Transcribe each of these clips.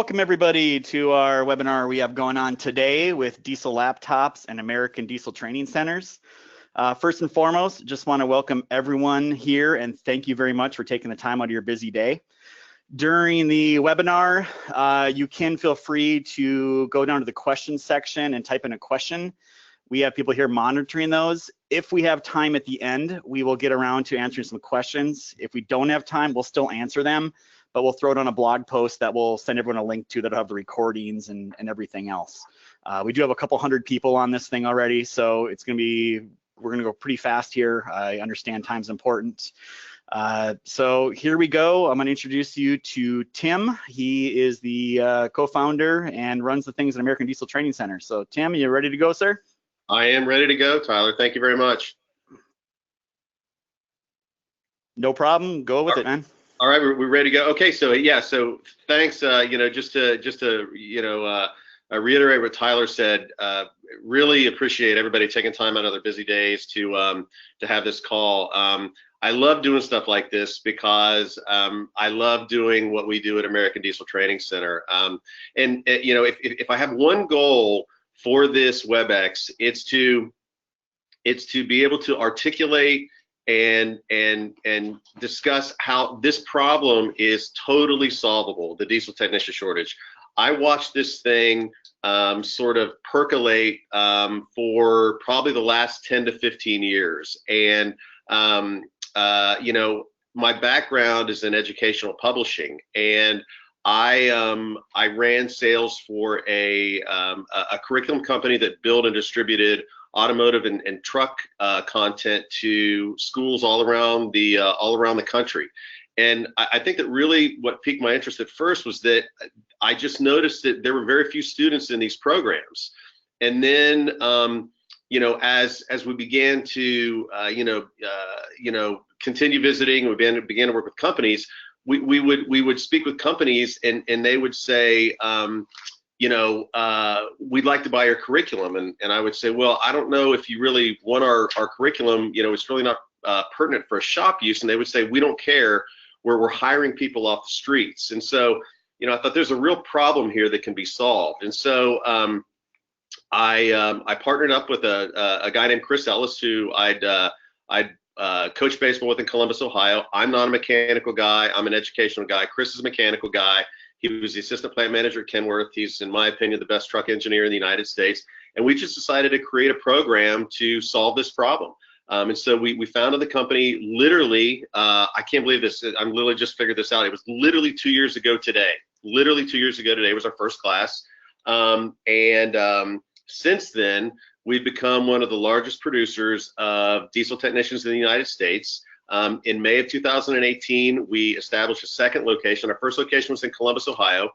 Welcome everybody to our webinar we have going on today with diesel laptops and American Diesel Training Centers. First and foremost, just want to welcome everyone here and thank you very much for taking the time out of your busy day. During the webinar, you can feel free to go down to the questions section and type in a question. We have people here monitoring those. If we have time at the end, we will get around to answering some questions. If we don't have time, we'll still answer them, but we'll throw it on a blog post that we'll send everyone a link to that'll have the recordings and everything else. We do have a couple hundred people on this thing already, so we're gonna go pretty fast here. I understand time's important. So here we go. I'm gonna introduce you to Tim. He is the co-founder and runs the things at American Diesel Training Center. So Tim, you ready to go, sir? I am ready to go, Tyler. Thank you very much. No problem. Go with it, man. All right, we're ready to go. Okay, so yeah, so thanks. Just to reiterate what Tyler said. Really appreciate everybody taking time out of their busy days to have this call. I love doing stuff like this because I love doing what we do at American Diesel Training Center. If I have one goal for this WebEx, it's to be able to articulate and discuss how this problem is totally solvable, the diesel technician shortage. I watched this thing sort of percolate for probably the last 10 to 15 years. And, my background is in educational publishing, and I ran sales for a curriculum company that built and distributed automotive and truck content to schools all around the country. And I think that really what piqued my interest at first was that I just noticed that there were very few students in these programs. And then as we began to continue visiting, we began to work with companies. We would speak with companies and they would say, we'd like to buy your curriculum. And I would say, well, I don't know if you really want our curriculum, it's really not pertinent for a shop use. And they would say, we don't care, where we're hiring people off the streets. And so, I thought there's a real problem here that can be solved. And so I partnered up with a guy named Chris Ellis, who I'd coached baseball with in Columbus, Ohio. I'm not a mechanical guy. I'm an educational guy. Chris is a mechanical guy. He was the assistant plant manager at Kenworth. He's, in my opinion, the best truck engineer in the United States. And we just decided to create a program to solve this problem. And so we founded the company literally, I can't believe this. I'm literally just figured this out. It was literally 2 years ago today. Literally 2 years ago today was our first class. Since then, we've become one of the largest producers of diesel technicians in the United States. In May of 2018, we established a second location. Our first location was in Columbus, Ohio.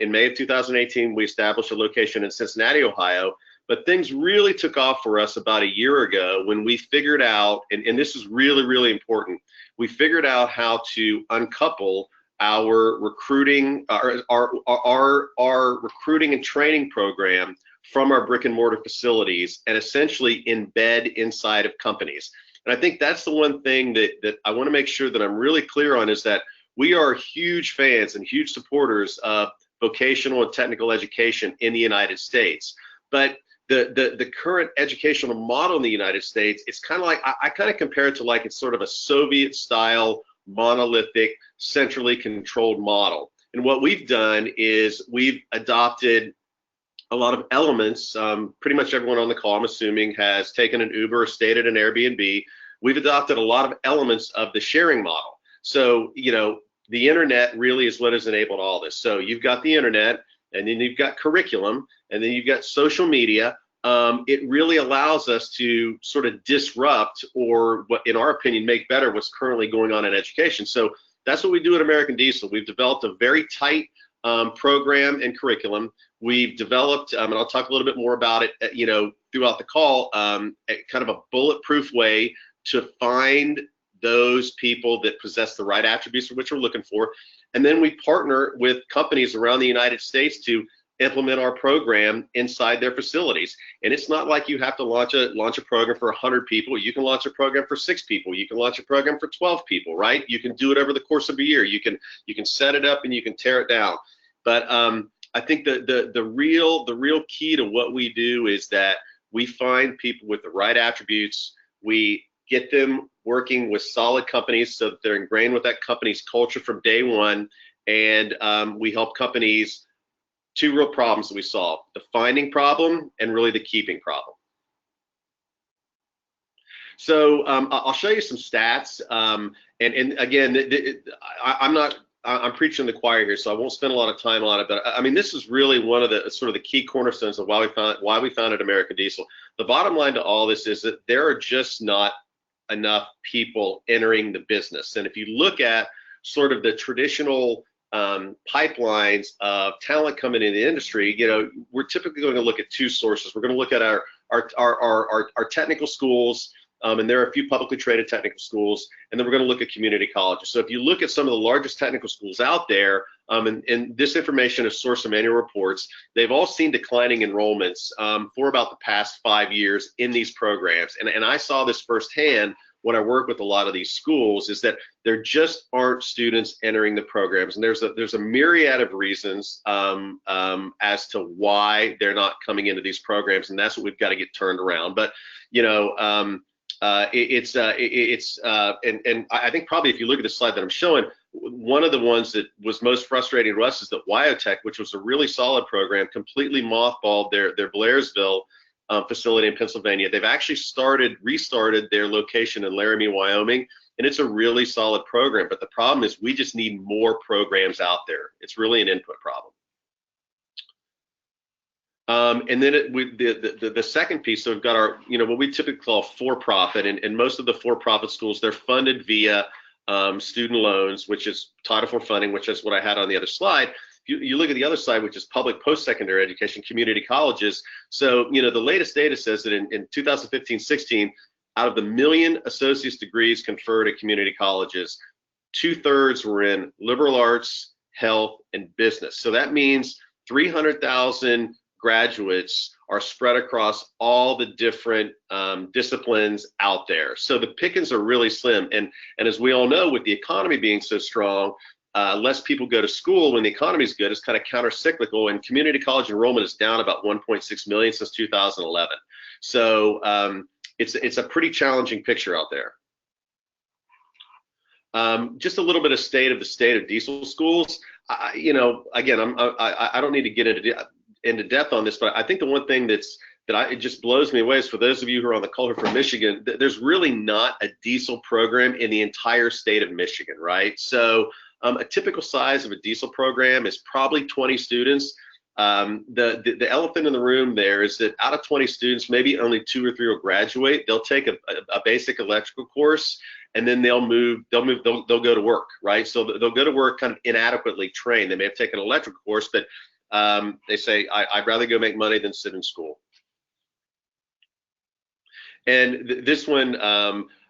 In May of 2018, we established a location in Cincinnati, Ohio. But things really took off for us about a year ago when we figured out, and this is really, really important, we figured out how to uncouple our recruiting, our recruiting and training program from our brick and mortar facilities and essentially embed inside of companies. And I think that's the one thing that I want to make sure that I'm really clear on, is that we are huge fans and huge supporters of vocational and technical education in the United States. But the current educational model in the United States, it's kind of like, I kind of compare it to like it's sort of a Soviet style, monolithic, centrally controlled model. And what we've done is we've adopted a lot of elements. Pretty much everyone on the call, I'm assuming, has taken an Uber or stayed at an Airbnb. We've adopted a lot of elements of the sharing model. So, the internet really is what has enabled all this. So you've got the internet, and then you've got curriculum, and then you've got social media. It really allows us to sort of disrupt, or what, in our opinion, make better what's currently going on in education. So that's what we do at American Diesel. We've developed a very tight program and curriculum. We've developed, and I'll talk a little bit more about it, throughout the call, kind of a bulletproof way to find those people that possess the right attributes for which we're looking for. And then we partner with companies around the United States to implement our program inside their facilities. And it's not like you have to launch a program for 100 people. You can launch a program for 6 people. You can launch a program for 12 people, right? You can do it over the course of a year. You can set it up and you can tear it down. But I think the real key to what we do is that we find people with the right attributes. We get them working with solid companies so that they're ingrained with that company's culture from day one. And we help companies, two real problems that we solve: the finding problem and really the keeping problem. So I'll show you some stats. And again, I'm preaching the choir here, so I won't spend a lot of time on it. But I mean, this is really one of the sort of the key cornerstones of why we founded American Diesel. The bottom line to all this is that there are just not enough people entering the business. And if you look at sort of the traditional pipelines of talent coming into the industry, you know, we're typically going to look at two sources. We're going to look at our technical schools. And there are a few publicly traded technical schools, and then we're going to look at community colleges. So if you look at some of the largest technical schools out there, and this information is sourced from annual reports, they've all seen declining enrollments for about the past 5 years in these programs. And I saw this firsthand when I work with a lot of these schools, is that there just aren't students entering the programs. And there's a myriad of reasons as to why they're not coming into these programs, and that's what we've got to get turned around. But you know, and I think probably if you look at the slide that I'm showing, one of the ones that was most frustrating to us is that Wyotech, which was a really solid program, completely mothballed their Blairsville facility in Pennsylvania. They've actually restarted their location in Laramie, Wyoming, and it's a really solid program. But the problem is we just need more programs out there. It's really an input problem. And then the second piece, so we've got our, you know, what we typically call for-profit, and most of the for-profit schools, they're funded via student loans, which is Title IV funding, which is what I had on the other slide. You look at the other side, which is public post-secondary education, community colleges. So, you know, the latest data says that in 2015-16, out of the 1 million associate's degrees conferred at community colleges, 2/3 were in liberal arts, health, and business. So that means 300,000 graduates are spread across all the different disciplines out there. So the pickings are really slim. And as we all know, with the economy being so strong, less people go to school when the economy is good. It's kind of counter-cyclical, and community college enrollment is down about 1.6 million since 2011. So it's a pretty challenging picture out there. Just a little bit of state of diesel schools. You know, again, I don't need to get into depth on this, but I think the one thing it just blows me away is, for those of you who are on the call here from Michigan, there's really not a diesel program in the entire state of Michigan, right? So a typical size of a diesel program is probably 20 students. The elephant in the room there is that out of 20 students, maybe only 2 or 3 will graduate. They'll take a basic electrical course, and then they'll go to work, right? So they'll go to work kind of inadequately trained. They may have taken an electrical course, but they say, I'd rather go make money than sit in school. And this one,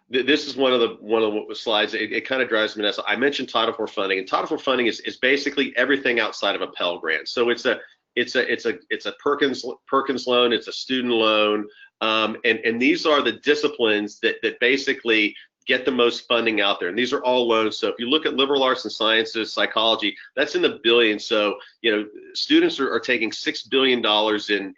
this is one of the slides. It kind of drives me nuts. I mentioned Title IV funding, and Title IV funding is basically everything outside of a Pell Grant. So it's a Perkins loan, it's a student loan, and these are the disciplines that basically get the most funding out there. And these are all loans. So if you look at liberal arts and sciences, psychology, that's in the billions. So, you know, students are taking $6 billion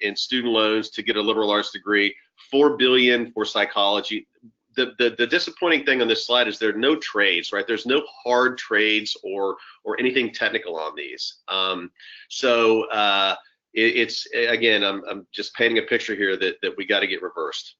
in student loans to get a liberal arts degree, $4 billion for psychology. The disappointing thing on this slide is there are no trades, right? There's no hard trades or anything technical on these. It's again, I'm just painting a picture here that we got to get reversed.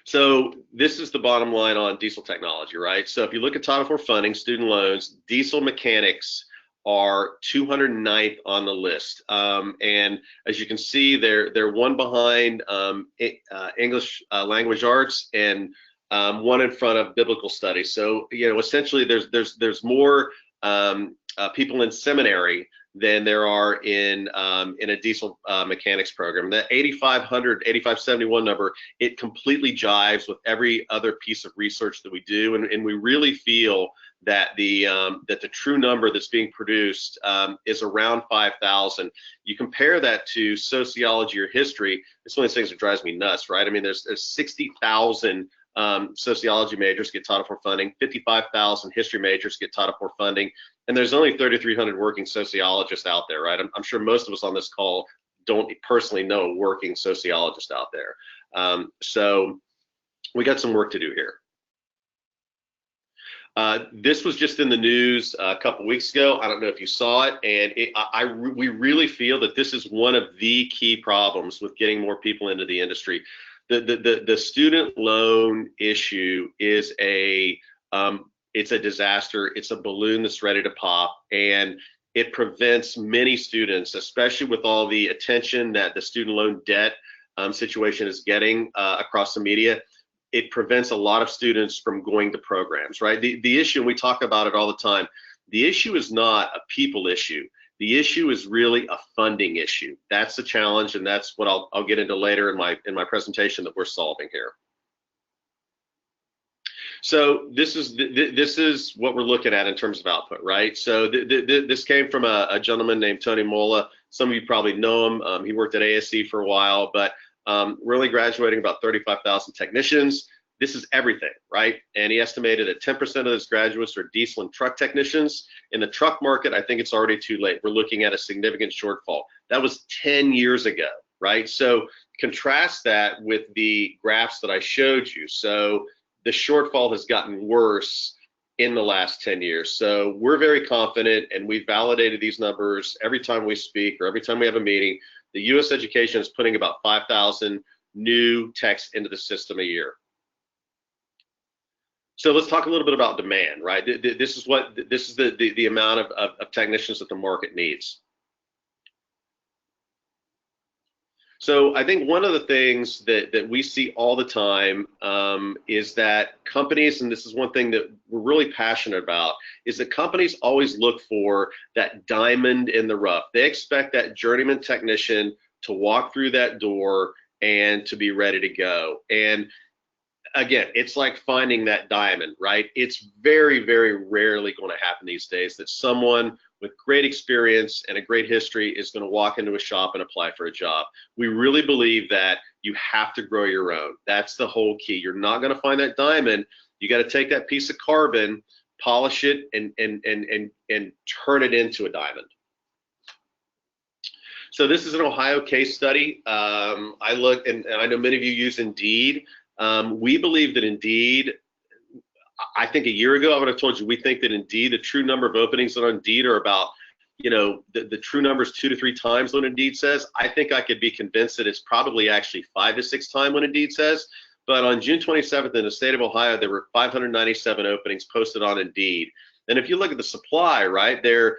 So this is the bottom line on diesel technology, right? So if you look at Title IV funding, student loans, diesel mechanics are 209th on the list. And as you can see, they're one behind English language arts and one in front of biblical studies. So, you know, essentially there's more people in seminary than there are in a diesel mechanics program. That 8571 number, it completely jives with every other piece of research that we do, and we really feel that the true number that's being produced is around 5,000. You compare that to sociology or history, it's one of the things that drives me nuts, right? I mean, there's 60,000 sociology majors get Title IV funding, 55,000 history majors get Title IV funding, and there's only 3,300 working sociologists out there, right? I'm sure most of us on this call don't personally know a working sociologist out there. So we got some work to do here. This was just in the news a couple weeks ago. I don't know if you saw it, and we really feel that this is one of the key problems with getting more people into the industry. The student loan issue is it's a disaster. It's a balloon that's ready to pop, and it prevents many students, especially with all the attention that the student loan debt situation is getting across the media. It prevents a lot of students from going to programs, right? The issue, and we talk about it all the time, the issue is not a people issue. The issue is really a funding issue. That's the challenge, and that's what I'll get into later in my presentation that we're solving here. So this is what we're looking at in terms of output, right? So this came from a gentleman named Tony Mola. Some of you probably know him. He worked at ASC for a while, but we're only graduating about 35,000 technicians. This is everything, right? And he estimated that 10% of those graduates are diesel and truck technicians. In the truck market, I think it's already too late. We're looking at a significant shortfall. That was 10 years ago, right? So contrast that with the graphs that I showed you. So the shortfall has gotten worse in the last 10 years. So we're very confident, and we've validated these numbers every time we speak or every time we have a meeting. The U.S. education is putting about 5,000 new techs into the system a year. So let's talk a little bit about demand, right? This is the amount of technicians that the market needs. So I think one of the things that we see all the time is that companies, and this is one thing that we're really passionate about, is that companies always look for that diamond in the rough. They expect that journeyman technician to walk through that door and to be ready to go. And again, it's like finding that diamond, right? It's very, very rarely going to happen these days that someone with great experience and a great history is going to walk into a shop and apply for a job. We really believe that you have to grow your own. That's the whole key. You're not going to find that diamond. You got to take that piece of carbon, polish it, and turn it into a diamond. So this is an Ohio case study. I look, and I know many of you use Indeed. We believe that Indeed, I think a year ago I would have told you we think that Indeed, the true number of openings on Indeed are about, the true number is 2 to 3 times what Indeed says. I think I could be convinced that it's probably actually 5 to 6 times what Indeed says. But on June 27th in the state of Ohio, there were 597 openings posted on Indeed. And if you look at the supply, right, there,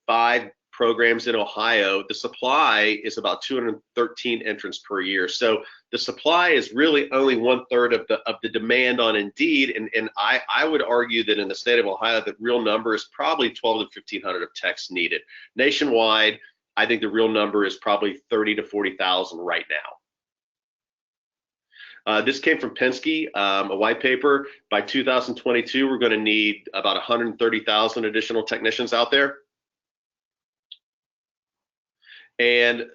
5 programs in Ohio, the supply is about 213 entrants per year. So the supply is really only 1/3 of the demand on Indeed, and I would argue that in the state of Ohio, the real number is probably 1,200 to 1,500 of techs needed. Nationwide, I think the real number is probably 30 to 40,000 right now. This came from Penske, a white paper. By 2022, we're going to need about 130,000 additional technicians out there. And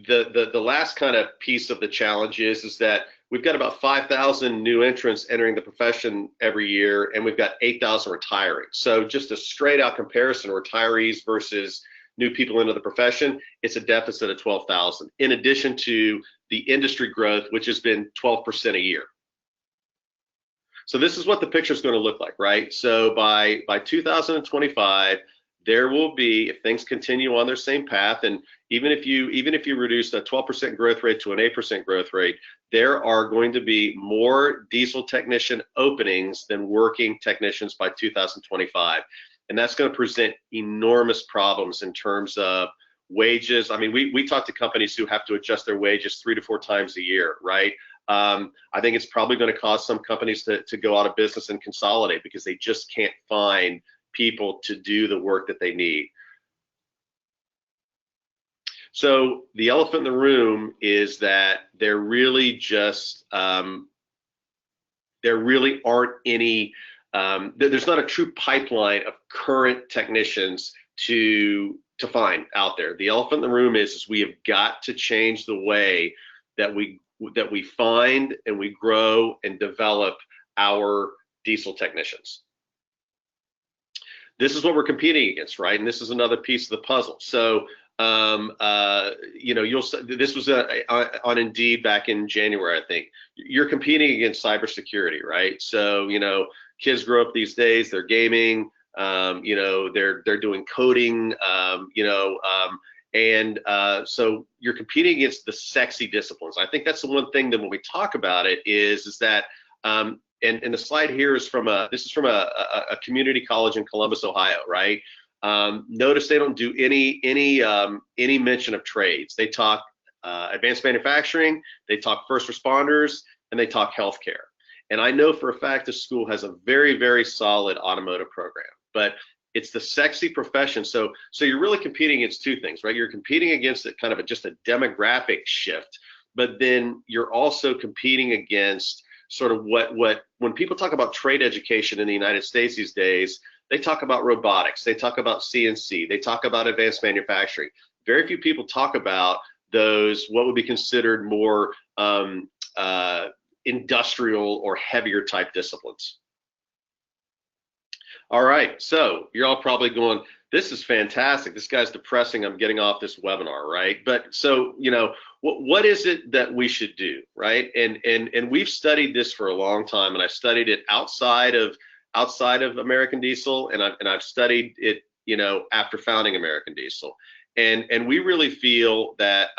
the last kind of piece of the challenge is that we've got about 5,000 new entrants entering the profession every year, and we've got 8,000 retiring. So just a straight out comparison, retirees versus new people into the profession, it's a deficit of 12,000, in addition to the industry growth, which has been 12% a year. So this is what the picture is going to look like, right? So by 2025, there will be, if things continue on their same path, and even if you reduce a 12% growth rate to an 8% growth rate, there are going to be more diesel technician openings than working technicians by 2025. And that's going to present enormous problems in terms of wages. I mean, we talk to companies who have to adjust their wages 3 to 4 times a year, right? I think it's probably going to cause some companies to go out of business and consolidate because they just can't find people to do the work that they need. So the elephant in the room is that there really aren't any, there's not a true pipeline of current technicians to find out there. The elephant in the room is we have got to change the way that we that we find and we grow and develop our diesel technicians. This is what we're competing against, right? And this is another piece of the puzzle. So, you know, this was on Indeed back in January, I think. You're competing against cybersecurity, right? So, you know, kids grow up these days, they're gaming, you know, they're doing coding, you know, so you're competing against the sexy disciplines. I think that's the one thing that when we talk about it is that, and the slide here is from this is from a community college in Columbus, Ohio, right? Notice they don't do any mention of trades. They talk advanced manufacturing, they talk first responders, and they talk healthcare. And I know for a fact this school has a very, very solid automotive program, but it's the sexy profession. So you're really competing against two things, right? You're competing against kind of just a demographic shift, but then you're also competing against sort of when people talk about trade education in the United States these days, they talk about robotics, they talk about CNC, they talk about advanced manufacturing. Very few people talk about those, what would be considered more industrial or heavier type disciplines. All right, so you're all probably going, this is fantastic, this guy's depressing, I'm getting off this webinar, right? But so, you know, what is it that we should do, right? And we've studied this for a long time, and I studied it outside of American Diesel, and I've studied it, you know, after founding American Diesel, and we really feel that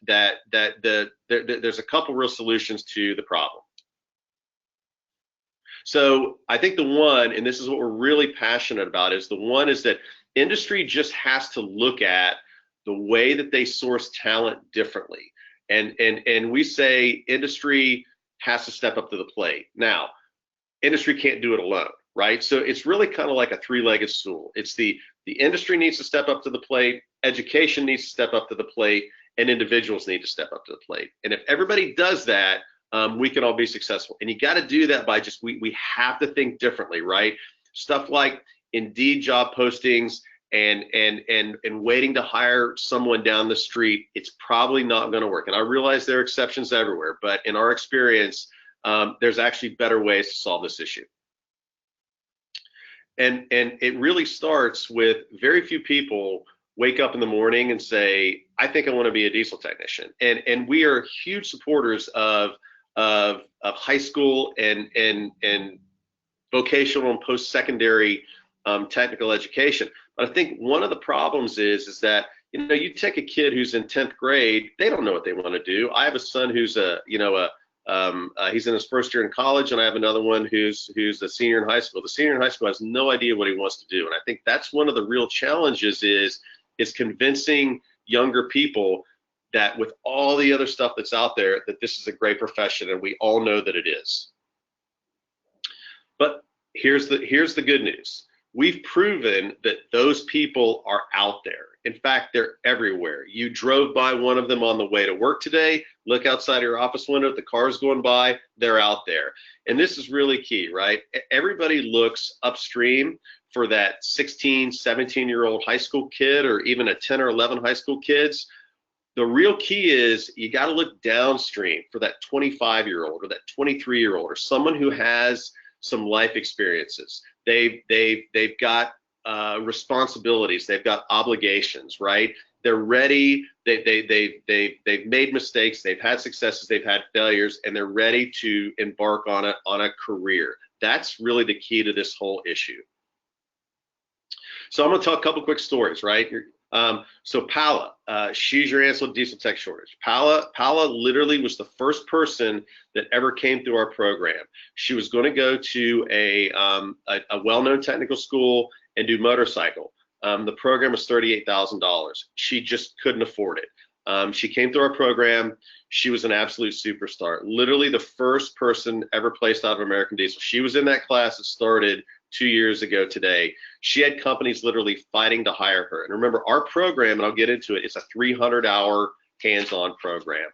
there's a couple real solutions to the problem. So I think the one, and this is what we're really passionate about, is that industry just has to look at the way that they source talent differently. And we say industry has to step up to the plate. Now, industry can't do it alone, right? So it's really kind of like a three-legged stool. It's the industry needs to step up to the plate, education needs to step up to the plate, and individuals need to step up to the plate. And if everybody does that, we can all be successful. And you got to do that by just, we have to think differently, right? Stuff like Indeed job postings and waiting to hire someone down the street, it's probably not going to work. And I realize there are exceptions everywhere, but in our experience, there's actually better ways to solve this issue. And it really starts with very few people wake up in the morning and say, I think I want to be a diesel technician. And we are huge supporters of high school and vocational and post-secondary technical education. But I think one of the problems is that, you know, you take a kid who's in 10th grade, they don't know what they want to do. I have a son who's he's in his first year in college, and I have another one who's a senior in high school. The senior in high school has no idea what he wants to do. And I think that's one of the real challenges is convincing younger people that with all the other stuff that's out there, that this is a great profession, and we all know that it is. But here's the good news. We've proven that those people are out there. In fact, they're everywhere. You drove by one of them on the way to work today. Look outside your office window, the car's going by, they're out there. And this is really key, right? Everybody looks upstream for that 16, 17-year-old high school kid, or even a 10 or 11 high school kids. The real key is you got to look downstream for that 25-year-old or that 23-year-old or someone who has some life experiences. They've got responsibilities, they've got obligations, right? They're ready, they've made mistakes, they've had successes, they've had failures, and they're ready to embark on a career. That's really the key to this whole issue. So I'm going to tell a couple quick stories, right? So Paula, she's your answer to diesel tech shortage. Paula literally was the first person that ever came through our program. She was going to go to a well-known technical school and do motorcycle. The program was $38,000. She just couldn't afford it. She came through our program. She was an absolute superstar. Literally the first person ever placed out of American Diesel. She was in that class that started 2 years ago today. She had companies literally fighting to hire her. And remember, our program, and I'll get into it, it's a 300-hour hands-on program.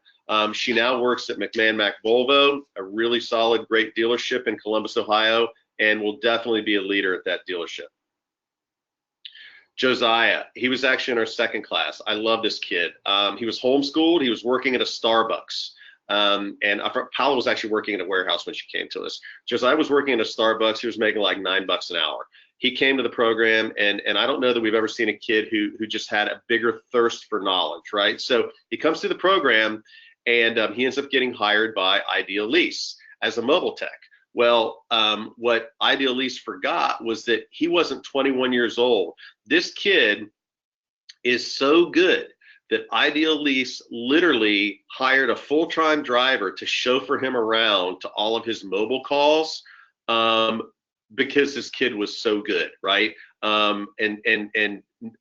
She now works at McMahon Mac Volvo, a really solid, great dealership in Columbus, Ohio, and will definitely be a leader at that dealership. Josiah, he was actually in our second class. I love this kid. He was homeschooled. He was working at a Starbucks. Paula was actually working in a warehouse when she came to us. Josiah was working in a Starbucks. He was making like $9 an hour. He came to the program, and I don't know that we've ever seen a kid who just had a bigger thirst for knowledge, right? So he comes through the program, and he ends up getting hired by Ideal Lease as a mobile tech. Well, what Ideal Lease forgot was that he wasn't 21 years old. This kid is so good that Ideal Lease literally hired a full-time driver to chauffeur him around to all of his mobile calls, because this kid was so good, right? And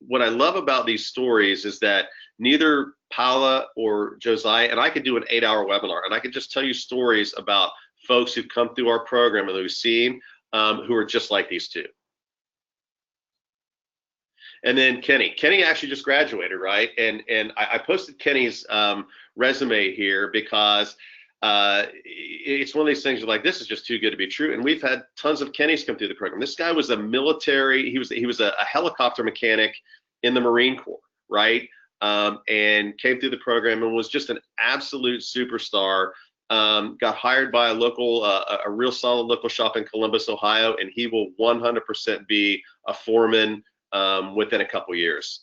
what I love about these stories is that neither Paula or Josiah, and I could do an 8-hour webinar, and I could just tell you stories about folks who've come through our program and we've seen who are just like these two. And then Kenny actually just graduated, right? And I posted Kenny's resume here because it's one of these things you're like, this is just too good to be true. And we've had tons of Kennys come through the program. This guy was a military, he was a helicopter mechanic in the Marine Corps, right? And came through the program and was just an absolute superstar. Got hired by a real solid local shop in Columbus, Ohio, and he will 100% be a foreman within a couple years.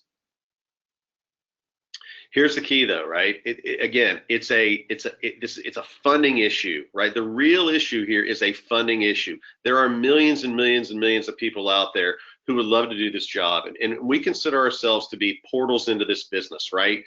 Here's the key, though, right? Again, it's a funding issue, right? The real issue here is a funding issue. There are millions and millions and millions of people out there who would love to do this job, and we consider ourselves to be portals into this business, right?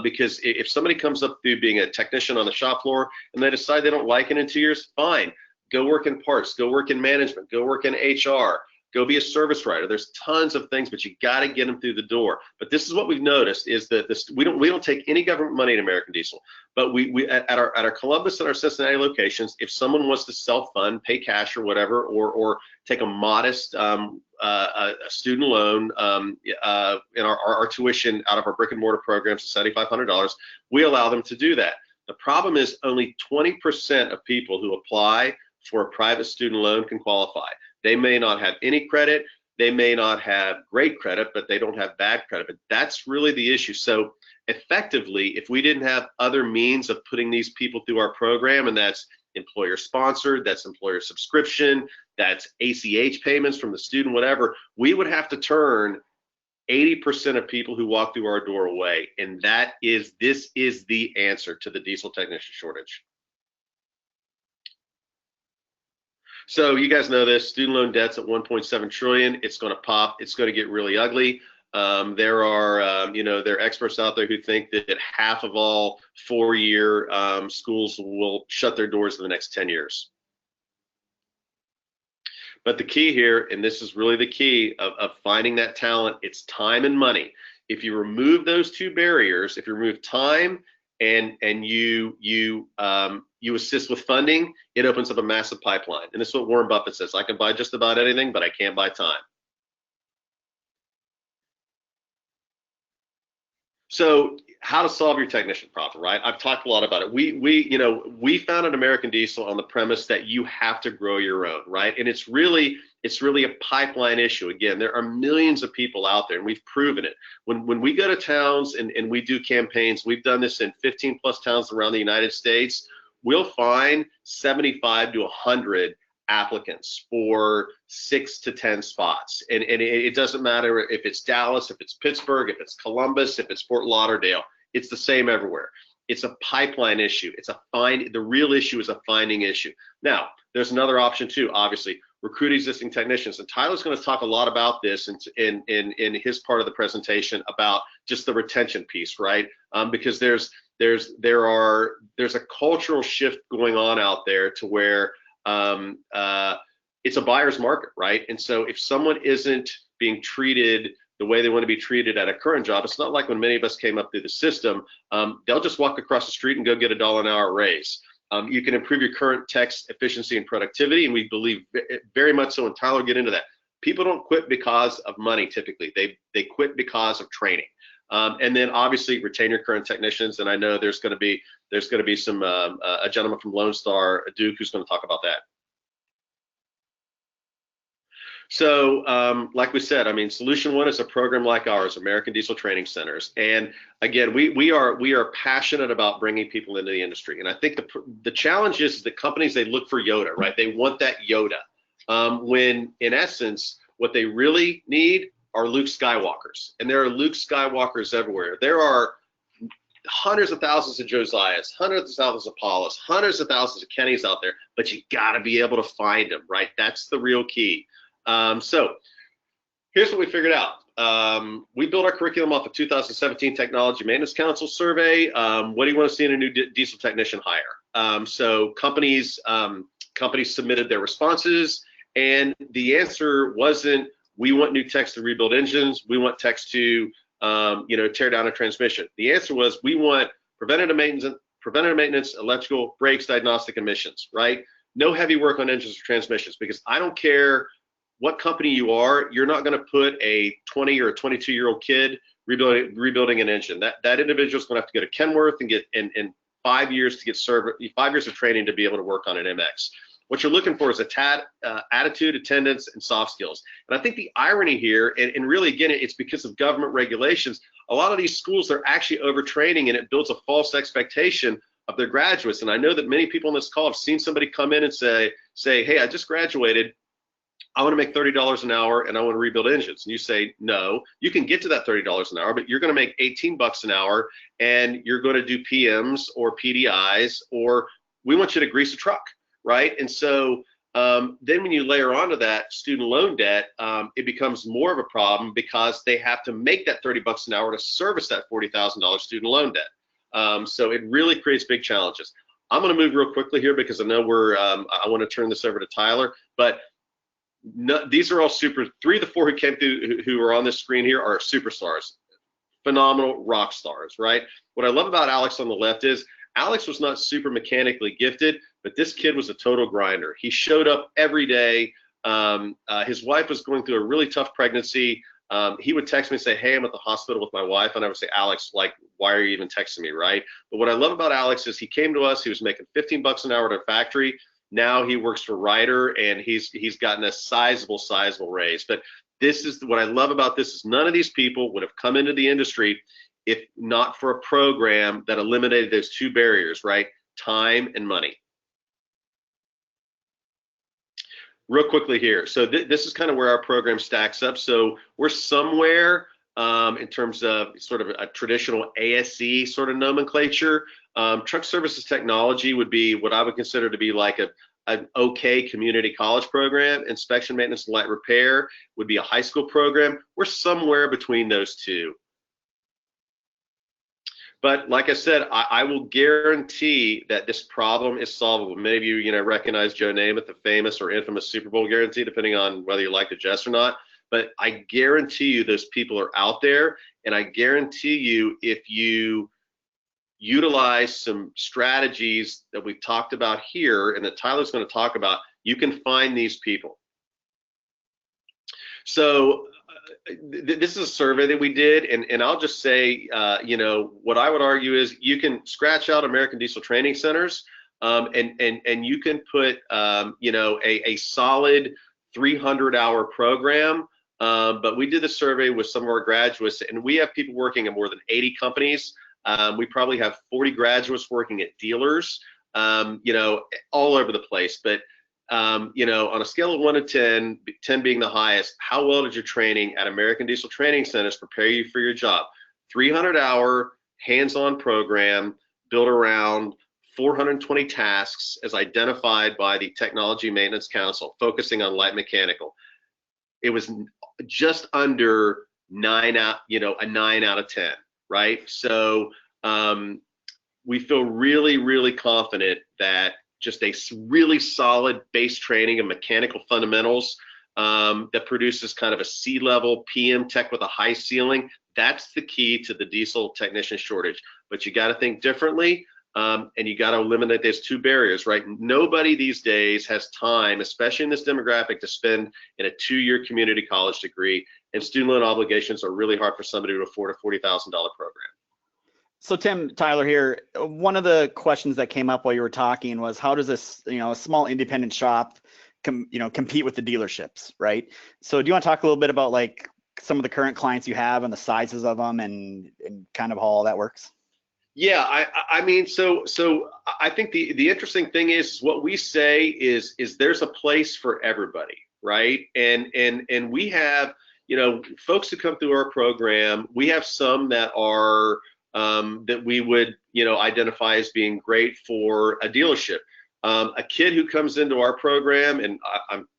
Because if somebody comes up through being a technician on the shop floor and they decide they don't like it in 2 years, fine. Go work in parts, go work in management, go work in HR. Go be a service writer. There's tons of things, but you got to get them through the door. But this is what we've noticed is that we don't take any government money in American Diesel. But we at our Columbus and our Cincinnati locations, if someone wants to self-fund, pay cash or whatever, or take a modest a student loan in our tuition out of our brick and mortar programs, $7,500, we allow them to do that. The problem is only 20% of people who apply for a private student loan can qualify. They may not have any credit, they may not have great credit, but they don't have bad credit. But that's really the issue. So effectively, if we didn't have other means of putting these people through our program, and that's employer sponsored, that's employer subscription, that's ACH payments from the student, whatever, we would have to turn 80% of people who walk through our door away. And this is the answer to the diesel technician shortage. So you guys know this, student loan debt's at 1.7 trillion. It's going to pop. It's going to get really ugly. There are experts out there who think that half of all 4-year schools will shut their doors in the next 10 years. But the key here, and this is really the key of finding that talent, it's time and money. If you remove those two barriers, if you remove time and you assist with funding, it opens up a massive pipeline. And this is what Warren Buffett says: I can buy just about anything, but I can't buy time. So how to solve your technician problem, right? I've talked a lot about it. We founded American Diesel on the premise that you have to grow your own, right? And it's really a pipeline issue. Again, there are millions of people out there, and we've proven it. When we go to towns and we do campaigns, we've done this in 15 plus towns around the United States, we'll find 75 to 100 applicants for 6 to 10 spots. And it doesn't matter if it's Dallas, if it's Pittsburgh, if it's Columbus, if it's Fort Lauderdale, it's the same everywhere. It's a pipeline issue. The real issue is a finding issue. Now, there's another option too, obviously, recruit existing technicians. And Tyler's going to talk a lot about this in his part of the presentation about just the retention piece, right? Because there's a cultural shift going on out there to where it's a buyer's market, right? And so if someone isn't being treated the way they want to be treated at a current job, it's not like when many of us came up through the system, they'll just walk across the street and go get $1 an hour raise. You can improve your current tech's efficiency and productivity, and we believe very much so, and Tyler will get into that. People don't quit because of money typically. They quit because of training. And then obviously retain your current technicians, and I know there's going to be some a gentleman from Lonestar, Duke, who's going to talk about that. So, like we said, I mean, Solution One is a program like ours, American Diesel Training Centers, and again, we are passionate about bringing people into the industry. And I think the challenge is that companies, they look for Yoda, right? They want that Yoda, when in essence, what they really need are Luke Skywalkers, and there are Luke Skywalkers everywhere. There are hundreds of thousands of Josiahs, hundreds of thousands of Paulas, hundreds of thousands of Kennys out there, but you got to be able to find them, right? That's the real key. So here's what we figured out. We built our curriculum off of 2017 Technology Maintenance Council survey. What do you want to see in a new diesel technician hire? So companies submitted their responses, and the answer wasn't, we want new techs to rebuild engines, we want techs to tear down a transmission. The answer was, we want preventative maintenance, electrical, brakes, diagnostic, emissions, right? No heavy work on engines or transmissions, because I don't care what company you are, you're not going to put a 20 or a 22-year-old kid rebuilding an engine. That individual is going to have to go to Kenworth and get in 5 years to get 5 years of training to be able to work on an MX. What you're looking for is attitude, attendance, and soft skills. And I think the irony here, and really again, it's because of government regulations, a lot of these schools, they're actually overtraining, and it builds a false expectation of their graduates. And I know that many people on this call have seen somebody come in and say, hey, I just graduated, I want to make $30 an hour and I want to rebuild engines. And you say, no, you can get to that $30 an hour, but you're going to make 18 bucks an hour, and you're going to do PMs or PDIs, or we want you to grease a truck, right? And so then when you layer onto that student loan debt, it becomes more of a problem, because they have to make that 30 bucks an hour to service that $40,000 student loan debt. So it really creates big challenges. I'm going to move real quickly here, because I know I want to turn this over to Tyler, but these are all three of the four who came through, who are on this screen here, are superstars, phenomenal rock stars, right? What I love about Alex on the left is, Alex was not super mechanically gifted, but this kid was a total grinder. He showed up every day. His wife was going through a really tough pregnancy. He would text me and say, hey, I'm at the hospital with my wife. And I would say, Alex, like, why are you even texting me, right? But what I love about Alex is, he came to us, he was making 15 bucks an hour at a factory. Now he works for Ryder, and he's gotten a sizable raise. But this is what I love about this, is none of these people would have come into the industry if not for a program that eliminated those two barriers, right? Time and money. Real quickly here. So this is kind of where our program stacks up. So we're somewhere in terms of sort of a traditional ASE sort of nomenclature. Truck services technology would be what I would consider to be like an okay community college program. Inspection, maintenance, and light repair would be a high school program. We're somewhere between those two. But like I said, I will guarantee that this problem is solvable. Many of you, recognize Joe Namath, the famous or infamous Super Bowl guarantee, depending on whether you like the jest or not. But I guarantee you those people are out there, and I guarantee you, if you utilize some strategies that we've talked about here and that Tyler's going to talk about, you can find these people. So this is a survey that we did, and I'll just say, what I would argue is, you can scratch out American Diesel Training Centers, and you can put, a solid 300-hour program. But we did the survey with some of our graduates, and we have people working at more than 80 companies. We probably have 40 graduates working at dealers, all over the place. But on a scale of 1 to 10, 10 being the highest, how well did your training at American Diesel Training Centers prepare you for your job? 300-hour hands-on program built around 420 tasks as identified by the Technology Maintenance Council, focusing on light mechanical. It was just under a 9 out of 10, right? So we feel really, really confident that just a really solid base training of mechanical fundamentals that produces kind of a C-level PM tech with a high ceiling, that's the key to the diesel technician shortage. But you got to think differently, and you got to eliminate those two barriers, right? Nobody these days has time, especially in this demographic, to spend in a 2-year community college degree, and student loan obligations are really hard for somebody to afford a $40,000 program. So Tim, Tyler here, one of the questions that came up while you were talking was, how does this, a small independent shop compete with the dealerships, right? So do you want to talk a little bit about like some of the current clients you have and the sizes of them and kind of how all that works? Yeah, I mean, so I think the interesting thing is what we say is there's a place for everybody, right? And we have, folks who come through our program. We have some that are that we would, identify as being great for a dealership. A kid who comes into our program, and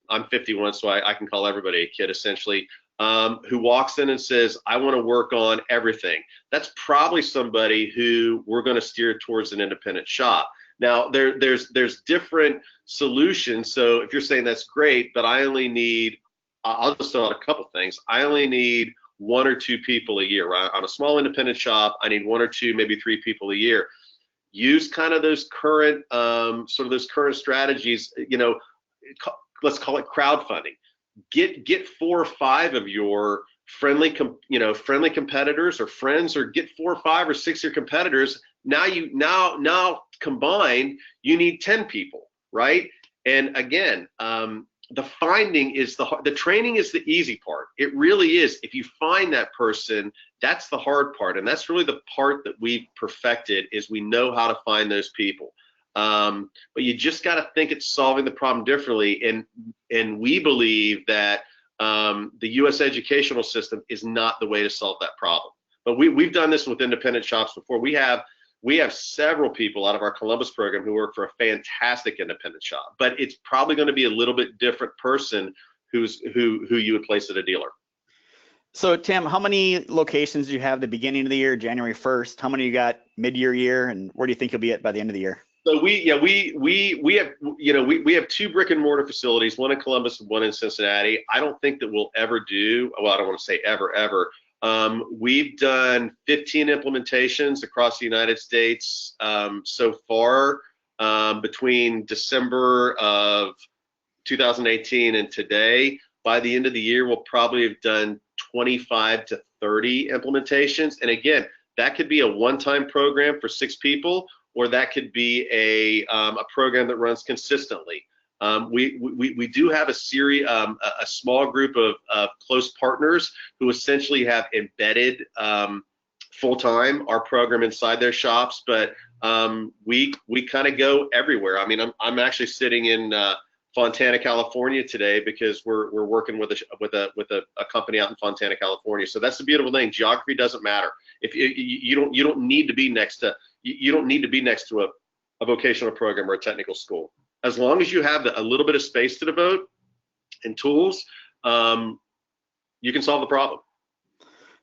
I'm 51, so I can call everybody a kid essentially. Who walks in and says, I want to work on everything. That's probably somebody who we're going to steer towards an independent shop. Now, there's different solutions. So if you're saying that's great, but I only need, I'll just throw out a couple things. I only need 1 or 2 people a year, right? I'm a small independent shop. I need 1 or 2, maybe 3 people a year. Use kind of those current, sort of those current strategies, let's call it crowdfunding. Get 4 or 5 of your friendly competitors or friends, or get 4 or 5 or 6 of your competitors. Now combined, you need 10 people, right? And again, the finding is the training is the easy part. It really is. If you find that person, that's the hard part, and that's really the part that we've perfected, is we know how to find those people. But you just got to think it's solving the problem differently, and we believe that the U.S. educational system is not the way to solve that problem. But we've done this with independent shops before. We have several people out of our Columbus program who work for a fantastic independent shop, but it's probably going to be a little bit different person who you would place at a dealer. So Tim, how many locations do you have at the beginning of the year, January 1st? How many you got mid-year, and where do you think you'll be at by the end of the year? So we have 2 brick and mortar facilities, one in Columbus and one in Cincinnati. I don't think that we'll ever do, well, I don't want to say ever. We've done 15 implementations across the United States so far, between December of 2018 and today. By the end of the year, we'll probably have done 25 to 30 implementations. And again, that could be a one-time program for 6 people, or that could be a program that runs consistently. We do have a small group of close partners who essentially have embedded full-time our program inside their shops, but we kind of go everywhere. I mean, I'm actually sitting in Fontana, California today because we're working with a company out in Fontana, California. So that's the beautiful thing. Geography doesn't matter. If you don't need to be next to a vocational program or a technical school. As long as you have a little bit of space to devote and tools, you can solve the problem.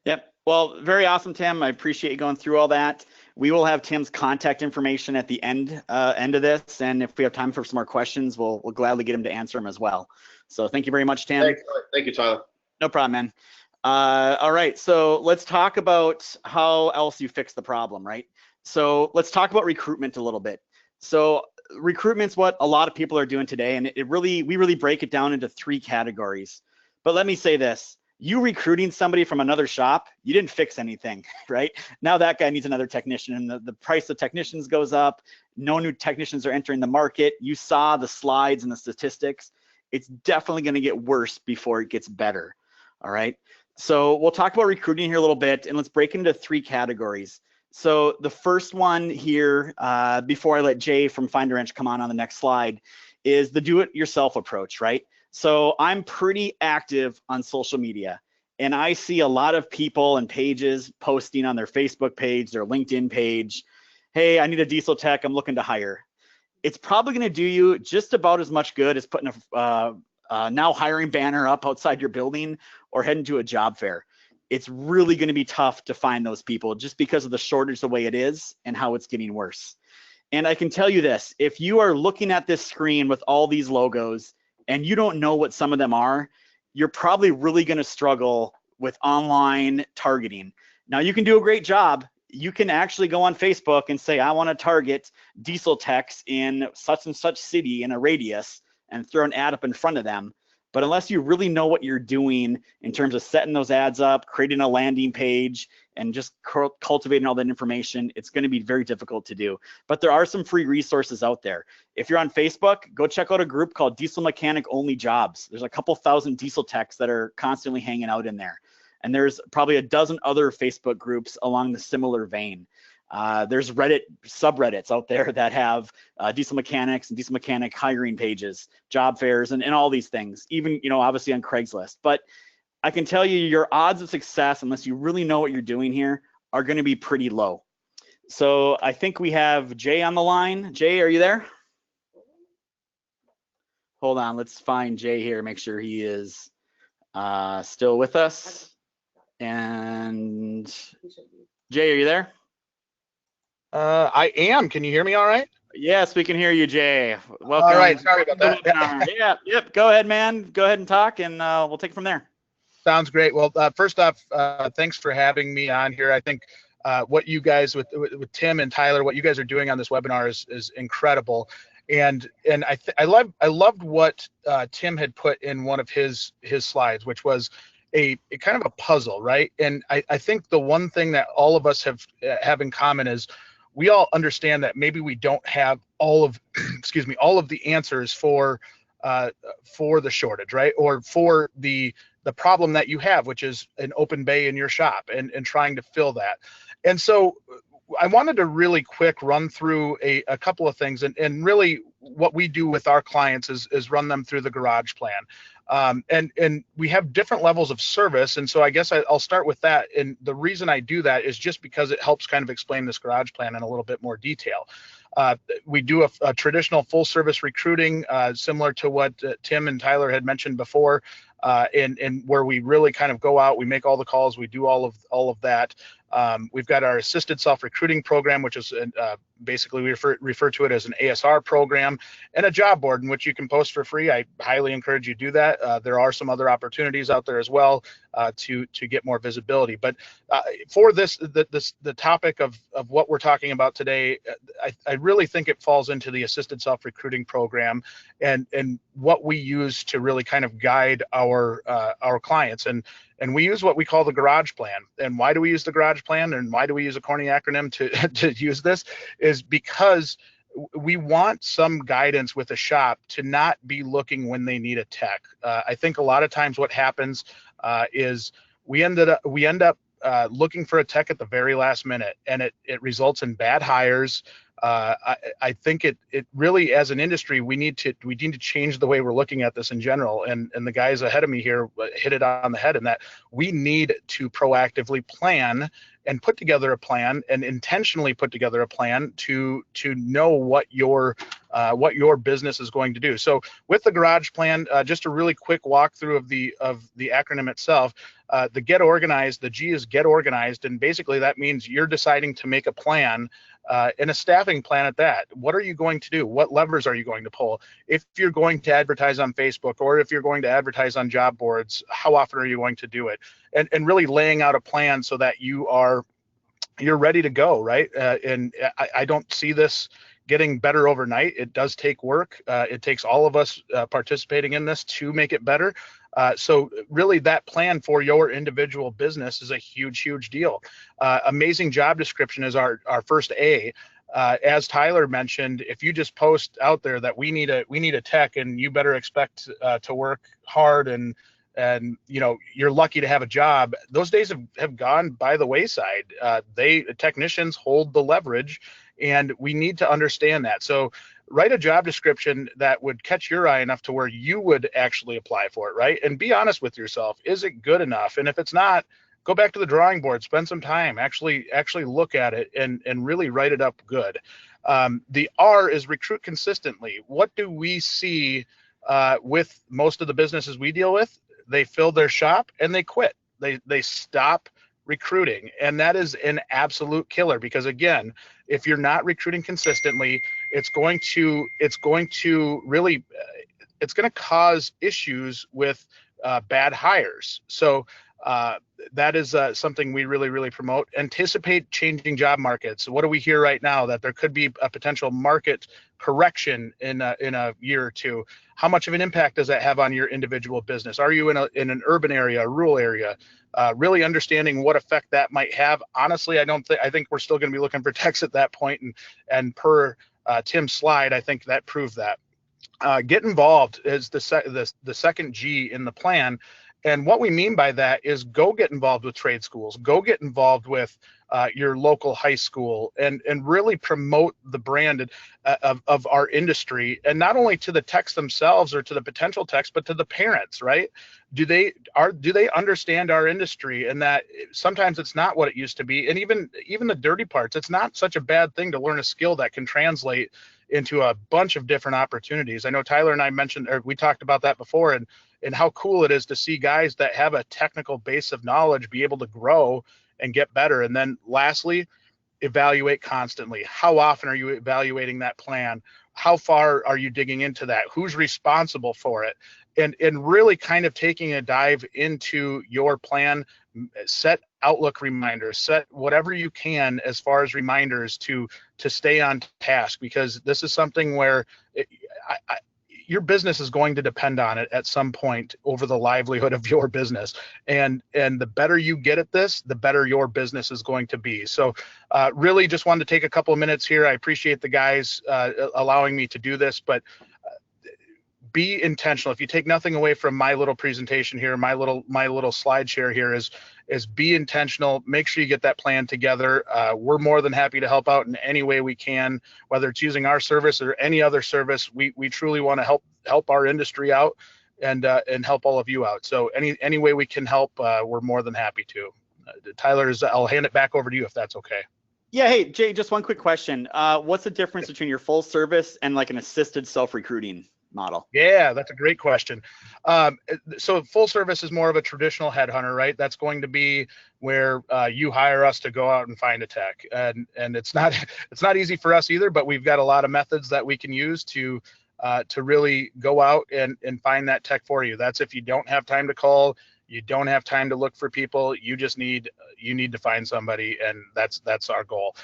Yep. Well, very awesome, Tim. I appreciate you going through all that. We will have Tim's contact information at the end of this, and if we have time for some more questions, we'll gladly get him to answer them as well. So thank you very much, Tim. Thank you, Tyler. No problem, man. All right, so let's talk about how else you fix the problem, right? So let's talk about recruitment a little bit. So recruitment's what a lot of people are doing today, and we really break it down into 3 categories. But let me say this. You recruiting somebody from another shop, you didn't fix anything, right? Now that guy needs another technician, and the price of technicians goes up. No new technicians are entering the market. You saw the slides and the statistics. It's definitely going to get worse before it gets better, all right? So we'll talk about recruiting here a little bit, and let's break into 3 categories. So the first one here, before I let Jay from Find a Wrench come on the next slide, is the do-it-yourself approach, right? So I'm pretty active on social media, and I see a lot of people and pages posting on their Facebook page, their LinkedIn page, hey, I need a diesel tech, I'm looking to hire. It's probably going to do you just about as much good as putting a now hiring banner up outside your building or heading to a job fair. It's really going to be tough to find those people just because of the shortage the way it is and how it's getting worse. And I can tell you this, if you are looking at this screen with all these logos and you don't know what some of them are, you're probably really going to struggle with online targeting. Now, you can do a great job. You can actually go on Facebook and say, I want to target diesel techs in such and such city in a radius and throw an ad up in front of them. But unless you really know what you're doing in terms of setting those ads up, creating a landing page, and just cultivating all that information, it's going to be very difficult to do. But there are some free resources out there. If you're on Facebook, go check out a group called Diesel Mechanic Only Jobs. There's a couple thousand diesel techs that are constantly hanging out in there. And there's probably a dozen other Facebook groups along the similar vein. There's Reddit subreddits out there that have diesel mechanics and diesel mechanic hiring pages, job fairs, and all these things, even, obviously on Craigslist. But I can tell you your odds of success, unless you really know what you're doing here, are going to be pretty low. So I think we have Jay on the line. Jay, are you there? Hold on, let's find Jay here, make sure he is still with us. And Jay, are you there? I am. Can you hear me all right? Yes, we can hear you, Jay. Welcome. All right, sorry about that. Yep, go ahead, man. Go ahead and talk, and we'll take it from there. Sounds great. Well, first off, thanks for having me on here. I think what you guys with Tim and Tyler, what you guys are doing on this webinar is incredible. And I loved what Tim had put in one of his slides, which was a kind of a puzzle, right? And I think the one thing that all of us have in common is we all understand that maybe we don't have all of all of the answers for the shortage, right? Or for the problem that you have, which is an open bay in your shop and trying to fill that. And so I wanted to really quick run through a couple of things, and really what we do with our clients is run them through the garage plan. And we have different levels of service. And so I guess I'll start with that. And the reason I do that is just because it helps kind of explain this garage plan in a little bit more detail. We do a traditional full service recruiting, similar to what Tim and Tyler had mentioned before, and where we really kind of go out, we make all the calls, we do all of that. We've got our assisted self-recruiting program, which is basically we refer to it as an ASR program, and a job board in which you can post for free. I highly encourage you to do that. There are some other opportunities out there as well to get more visibility. But for the topic of what we're talking about today, I really think it falls into the assisted self-recruiting program and what we use to really kind of guide our clients. And we use what we call the garage plan. And why do we use the garage plan? And why do we use a corny acronym to use this? Is because we want some guidance with a shop to not be looking when they need a tech. I think a lot of times what happens is we end up looking for a tech at the very last minute, and it results in bad hires. I think it really, as an industry, we need to change the way we're looking at this in general. And the guys ahead of me here hit it on the head in that we need to proactively plan and put together a plan, and intentionally put together a plan to know what your business is going to do. So with the garage plan, just a really quick walkthrough of the acronym itself. The get organized, the G is get organized, and basically that means you're deciding to make a plan, and a staffing plan at that. What are you going to do? What levers are you going to pull? If you're going to advertise on Facebook, or if you're going to advertise on job boards, how often are you going to do it? And really laying out a plan so that you're ready to go, right? And I don't see this getting better overnight. It does take work. It takes all of us participating in this to make it better. So really that plan for your individual business is a huge deal. Amazing job description is our first A. As Tyler mentioned, if you just post out there that we need a tech, and you better expect to work hard and you're lucky to have a job, those days have gone by the wayside. Technicians hold the leverage, and we need to understand that. So write a job description that would catch your eye enough to where you would actually apply for it, right? And be honest with yourself. Is it good enough? And if it's not, go back to the drawing board, spend some time, actually look at it and really write it up good. The R is recruit consistently. What do we see with most of the businesses we deal with? They fill their shop and they quit. They stop recruiting, and that is an absolute killer, because again, if you're not recruiting consistently, it's going to cause issues with bad hires. So that is something we really promote. Anticipate changing job markets. What do we hear right now? That there could be a potential market correction in a year or two. How much of an impact does that have on your individual business? Are you in an urban area, a rural area? Really understanding what effect that might have. Honestly, I think we're still going to be looking for techs at that point, and per Tim's slide, I think that proved that. Get involved is the second G in the plan. And what we mean by that is go get involved with trade schools, go get involved with your local high school, and really promote the brand of our industry, and not only to the techs themselves or to the potential techs, but to the parents, right? Do they understand our industry, and that sometimes it's not what it used to be, and even the dirty parts, it's not such a bad thing to learn a skill that can translate into a bunch of different opportunities. I know Tyler and I mentioned, or we talked about that before, and how cool it is to see guys that have a technical base of knowledge be able to grow and get better. And then lastly, evaluate constantly. How often are you evaluating that plan? How far are you digging into that? Who's responsible for it? And really kind of taking a dive into your plan. Set Outlook reminders, set whatever you can as far as reminders to stay on task, because this is something where your business is going to depend on it at some point over the livelihood of your business. And the better you get at this, the better your business is going to be. So really just wanted to take a couple of minutes here. I appreciate the guys allowing me to do this, but be intentional. If you take nothing away from my little presentation here, my little slide share here is be intentional. Make sure you get that plan together. We're more than happy to help out in any way we can, whether it's using our service or any other service. We truly want to help our industry out and help all of you out. So any way we can help, we're more than happy to. Tyler, I'll hand it back over to you if that's okay. Yeah. Hey, Jay, just one quick question. What's the difference between your full service and like an assisted self-recruiting model? Yeah, that's a great question. So full service is more of a traditional headhunter, right? That's going to be where you hire us to go out and find a tech, and it's not easy for us either, but we've got a lot of methods that we can use to really go out and find that tech for you. That's if you don't have time to call, you don't have time to look for people, you need to find somebody, and that's our goal.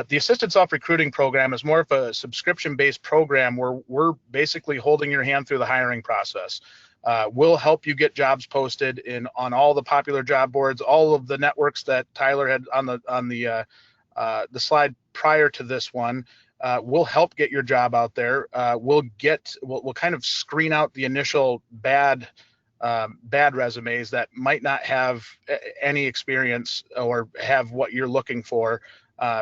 The assisted self-recruiting program is more of a subscription-based program where we're basically holding your hand through the hiring process. We'll help you get jobs posted on all the popular job boards, all of the networks that Tyler had on the slide prior to this one. We'll help get your job out there. We'll kind of screen out the initial bad resumes that might not have any experience or have what you're looking for.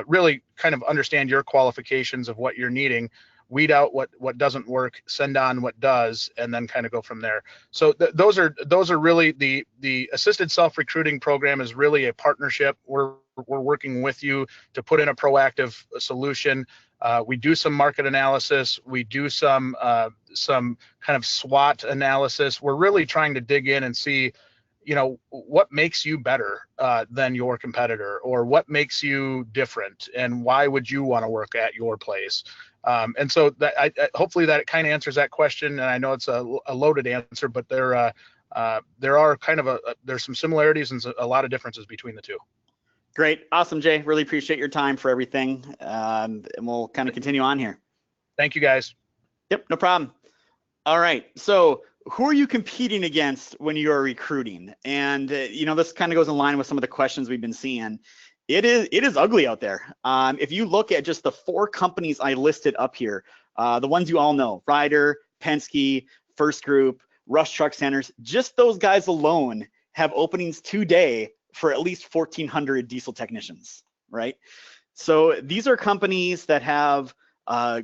Really kind of understand your qualifications of what you're needing, weed out what doesn't work, send on what does, and then kind of go from there. So those are really the assisted self-recruiting program is really a partnership. We're working with you to put in a proactive solution. We do some market analysis. We do some kind of SWOT analysis. We're really trying to dig in and see, what makes you better than your competitor, or what makes you different, and why would you want to work at your place? And so that hopefully that kind of answers that question. And I know it's a loaded answer, but there are kind of there's some similarities and a lot of differences between the two. Great. Awesome, Jay. Really appreciate your time for everything. And we'll kind of continue on here. Thank you, guys. Yep, no problem. All right. So who are you competing against when you are recruiting? And, this kind of goes in line with some of the questions we've been seeing. It is ugly out there. If you look at just the 4 companies I listed up here, the ones you all know, Ryder, Penske, First Group, Rush Truck Centers, just those guys alone have openings today for at least 1,400 diesel technicians, right? So these are companies that have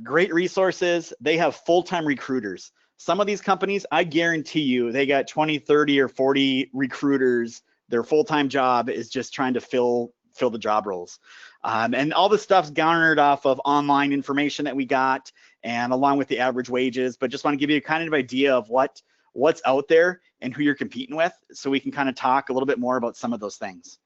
great resources. They have full-time recruiters. Some of these companies, I guarantee you, they got 20, 30, or 40 recruiters. Their full-time job is just trying to fill the job roles. And all this stuff's garnered off of online information that we got, and along with the average wages, but just want to give you a kind of idea of what's out there and who you're competing with, so we can kind of talk a little bit more about some of those things.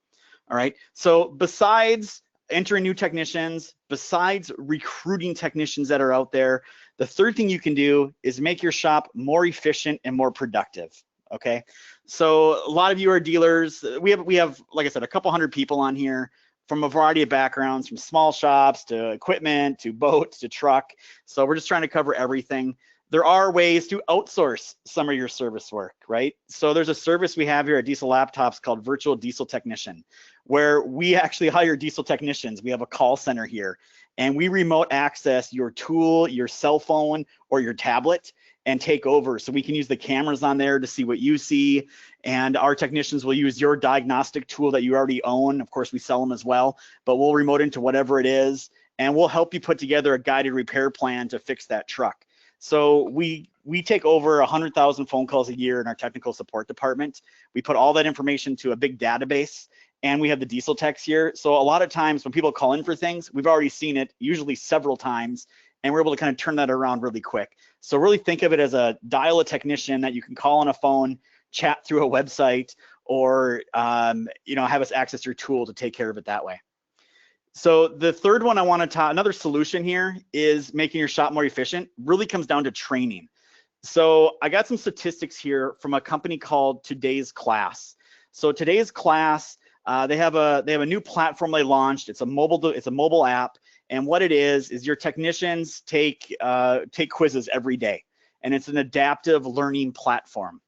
All right, so besides entering new technicians, besides recruiting technicians that are out there, the third thing you can do is make your shop more efficient and more productive. Okay, so a lot of you are dealers. We have, like I said, a couple hundred people on here from a variety of backgrounds, from small shops to equipment to boats to truck. So we're just trying to cover everything. There are ways to outsource some of your service work, right? So there's a service we have here at Diesel Laptops called Virtual Diesel Technician, where we actually hire diesel technicians. We have a call center here, and we remote access your tool, your cell phone, or your tablet and take over. So we can use the cameras on there to see what you see, and our technicians will use your diagnostic tool that you already own. Of course, we sell them as well, but we'll remote into whatever it is, and we'll help you put together a guided repair plan to fix that truck. So we take over 100,000 phone calls a year in our technical support department. We put all that information to a big database, and we have the diesel techs here. So a lot of times when people call in for things, we've already seen it, usually several times, and we're able to kind of turn that around really quick. So really think of it as a dial a technician that you can call on a phone, chat through a website, or have us access your tool to take care of it that way. So the third one I want to talk, another solution here is making your shop more efficient. Really comes down to training. So I got some statistics here from a company called Today's Class. So Today's Class, they have a new platform they launched. It's a mobile app, and what it is your technicians take quizzes every day, and it's an adaptive learning platform.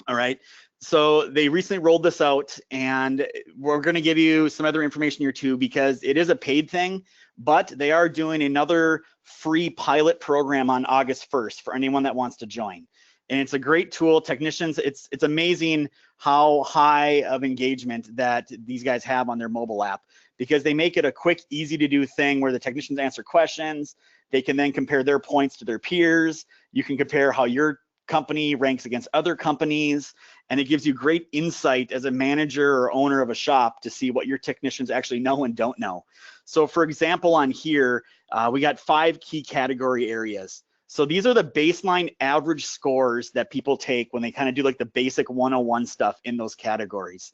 All right. So they recently rolled this out, and we're going to give you some other information here too, because it is a paid thing, but they are doing another free pilot program on August 1st for anyone that wants to join. And it's a great tool. Technicians, it's amazing how high of engagement that these guys have on their mobile app, because they make it a quick, easy to do thing where the technicians answer questions. They can then compare their points to their peers. You can compare how your company ranks against other companies, and it gives you great insight as a manager or owner of a shop to see what your technicians actually know and don't know. So for example, on here, we got 5 key category areas. So these are the baseline average scores that people take when they kind of do like the basic 101 stuff in those categories.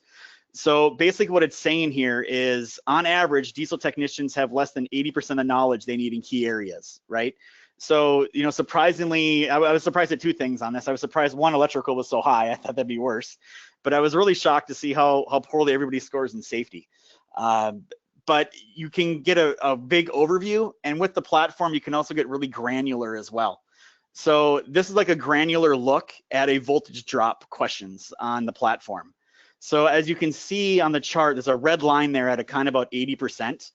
So basically what it's saying here is, on average, diesel technicians have less than 80% of knowledge they need in key areas, right? So, surprisingly, I was surprised at 2 things on this. I was surprised, one, electrical was so high. I thought that'd be worse, but I was really shocked to see how poorly everybody scores in safety. But you can get a big overview, and with the platform, you can also get really granular as well. So this is like a granular look at a voltage drop questions on the platform. So as you can see on the chart, there's a red line there at a kind of about 80%.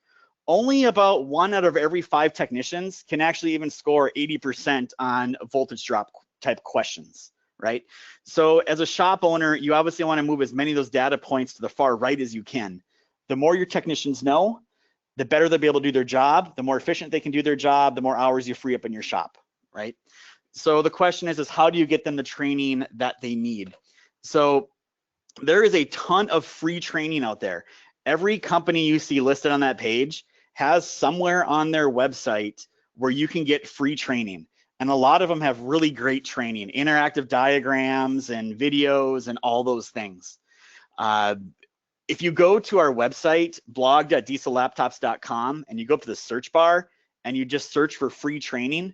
Only about 1 out of every 5 technicians can actually even score 80% on voltage drop type questions, right? So as a shop owner, you obviously want to move as many of those data points to the far right as you can. The more your technicians know, the better they'll be able to do their job. The more efficient they can do their job, the more hours you free up in your shop, right? So the question is how do you get them the training that they need? So there is a ton of free training out there. Every company you see listed on that page has somewhere on their website where you can get free training. And a lot of them have really great training, interactive diagrams and videos and all those things. If you go to our website, blog.diesellaptops.com, and you go up to the search bar and you just search for free training,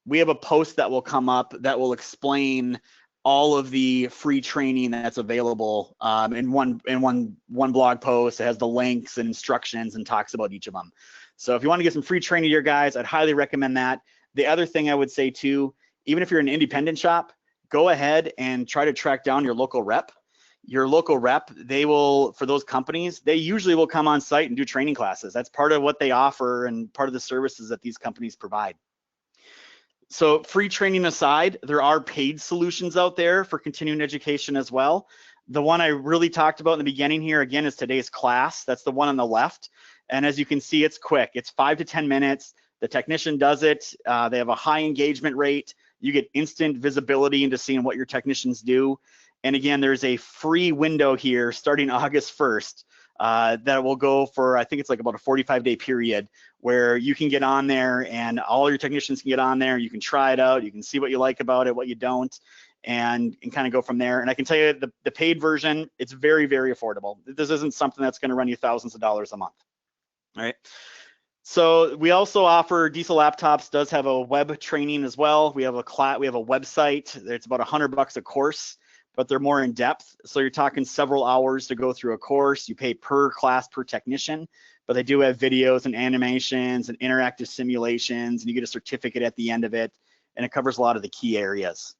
we have a post that will come up that will explain all of the free training that's available in one blog post. It has the links and instructions and talks about each of them. So if you want to get some free training to your guys, I'd highly recommend that. The other thing I would say too, even if you're an independent shop, go ahead and try to track down your local rep. Your local rep, they will, for those companies, they usually will come on site and do training classes. That's part of what they offer and part of the services that these companies provide. So free training aside, there are paid solutions out there for continuing education as well. The one I really talked about in the beginning here, again, is Today's Class. That's the one on the left. And as you can see, it's quick. It's 5 to 10 minutes. The technician does it. They have a high engagement rate. You get instant visibility into seeing what your technicians do. And again, there's a free window here starting August 1st that will go for, I think it's like about a 45-day period, where you can get on there and all your technicians can get on there. You can try it out. You can see what you like about it, what you don't, and kind of go from there. And I can tell you the paid version, it's very, very affordable. This isn't something that's going to run you thousands of dollars a month. All right. So we also offer, Diesel Laptops does have a web training as well. We have a website. It's about $100 a course. but they're more in depth. So you're talking several hours to go through a course. You pay per class per technician, but they do have videos and animations and interactive simulations, and you get a certificate at the end of it, and it covers a lot of the key areas.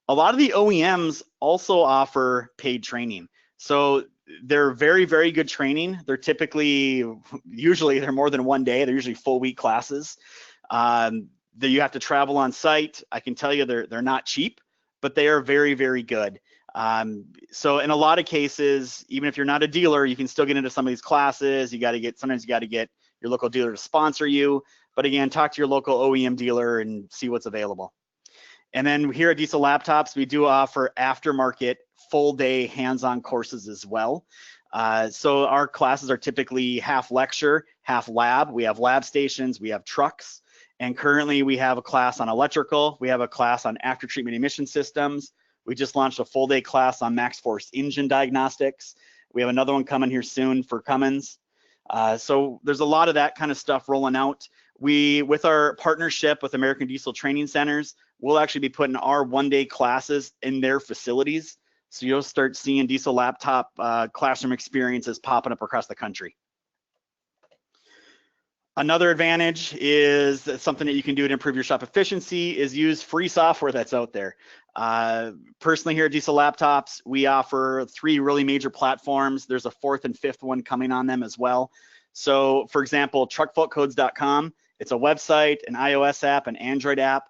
A lot of the OEMs also offer paid training. So they're very, very good training. They're usually they're more than one day. They're usually full week classes. That you have to travel on site. I can tell you they're not cheap, but they are very, very good. So in a lot of cases, even if you're not a dealer, you can still get into some of these classes. Sometimes you got to get your local dealer to sponsor you. But again, talk to your local OEM dealer and see what's available. And then here at Diesel Laptops, we do offer aftermarket full day hands-on courses as well. So our classes are typically half lecture, half lab. We have lab stations, we have trucks, and currently we have a class on electrical. We have a class on after treatment emission systems. We just launched a full day class on max force engine diagnostics. We have another one coming here soon for Cummins. So there's a lot of that kind of stuff rolling out. With our partnership with American Diesel Training Centers, we'll actually be putting our one-day classes in their facilities. So you'll start seeing Diesel Laptop classroom experiences popping up across the country. Another advantage is something that you can do to improve your shop efficiency is use free software that's out there. Personally here at Diesel Laptops, we offer 3 really major platforms. There's a 4th and 5th one coming on them as well. So for example, truckfaultcodes.com, it's a website, an iOS app, an Android app.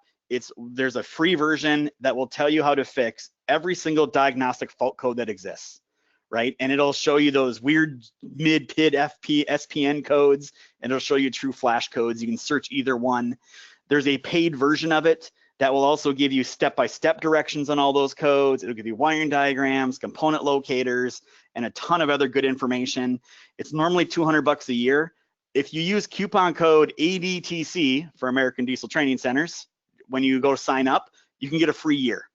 There's a free version that will tell you how to fix every single diagnostic fault code that exists, right? And it'll show you those weird mid-PID SPN codes, and it'll show you true flash codes. You can search either one. There's a paid version of it that will also give you step-by-step directions on all those codes. It'll give you wiring diagrams, component locators, and a ton of other good information. It's normally $200 a year. If you use coupon code ADTC for American Diesel Training Centers, when you go sign up, you can get a free year,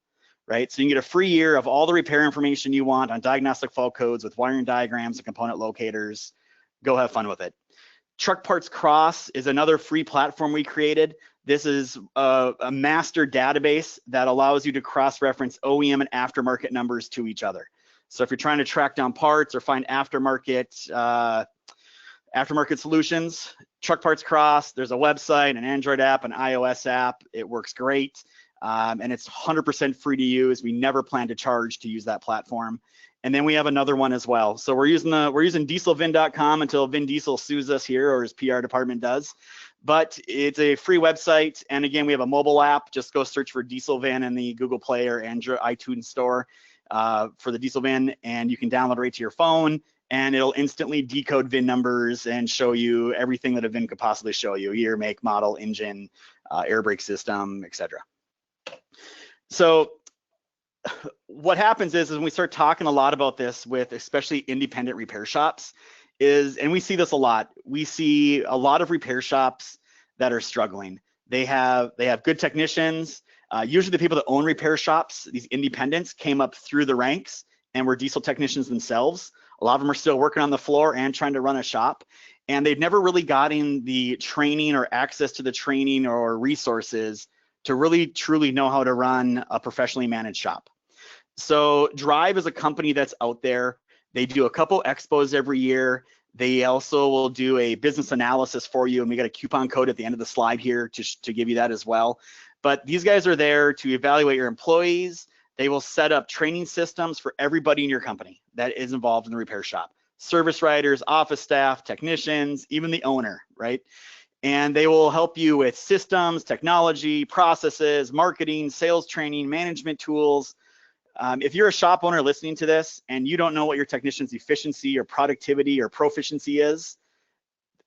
right? So you can get a free year of all the repair information you want on diagnostic fault codes with wiring diagrams and component locators. Go have fun with it. Truck Parts Cross is another free platform we created. This is a master database that allows you to cross-reference OEM and aftermarket numbers to each other. So if you're trying to track down parts or find aftermarket solutions, Truck Parts Cross, there's a website, an Android app, an iOS app. It works great, and it's 100% free to use. We never plan to charge to use that platform. And then we have another one as well. So we're using dieselvin.com until Vin Diesel sues us here, or his PR department does. But it's a free website, and again, we have a mobile app. Just go search for DieselVin in the Google Play or Android iTunes store for the DieselVin, and you can download it right to your phone, and it'll instantly decode VIN numbers and show you everything that a VIN could possibly show you: year, make, model, engine, air brake system, etc. So what happens is when we start talking a lot about this with especially independent repair shops and we see this a lot, we see a lot of repair shops that are struggling. They have good technicians. Usually the people that own repair shops, these independents, came up through the ranks and were diesel technicians themselves. A lot of them are still working on the floor and trying to run a shop, and they've never really gotten the training or access to the training or resources to really truly know how to run a professionally managed shop. So Drive is a company that's out there. They do a couple expos every year. They also will do a business analysis for you, and we got a coupon code at the end of the slide here to give you that as well. But these guys are there to evaluate your employees. They will set up training systems for everybody in your company that is involved in the repair shop: service writers, office staff, technicians, even the owner, right? And they will help you with systems, technology, processes, marketing, sales training, management tools. If you're a shop owner listening to this and you don't know what your technician's efficiency or productivity or proficiency is,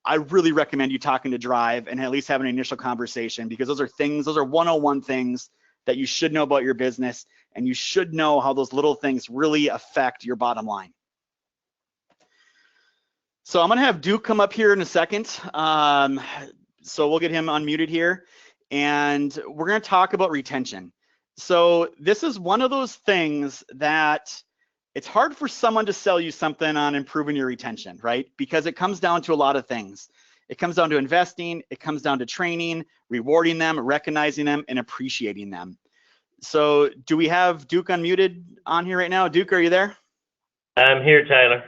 I really recommend you talking to Drive and at least having an initial conversation, because those are 101 things that you should know about your business, and you should know how those little things really affect your bottom line. So I'm gonna have Duke come up here in a second. So we'll get him unmuted here, and we're gonna talk about retention. So this is one of those things that it's hard for someone to sell you something on improving your retention, right? Because it comes down to a lot of things. It comes down to investing, it comes down to training, rewarding them, recognizing them, and appreciating them. So do we have Duke unmuted? on here right now. Duke, are you there? I'm here, Tyler.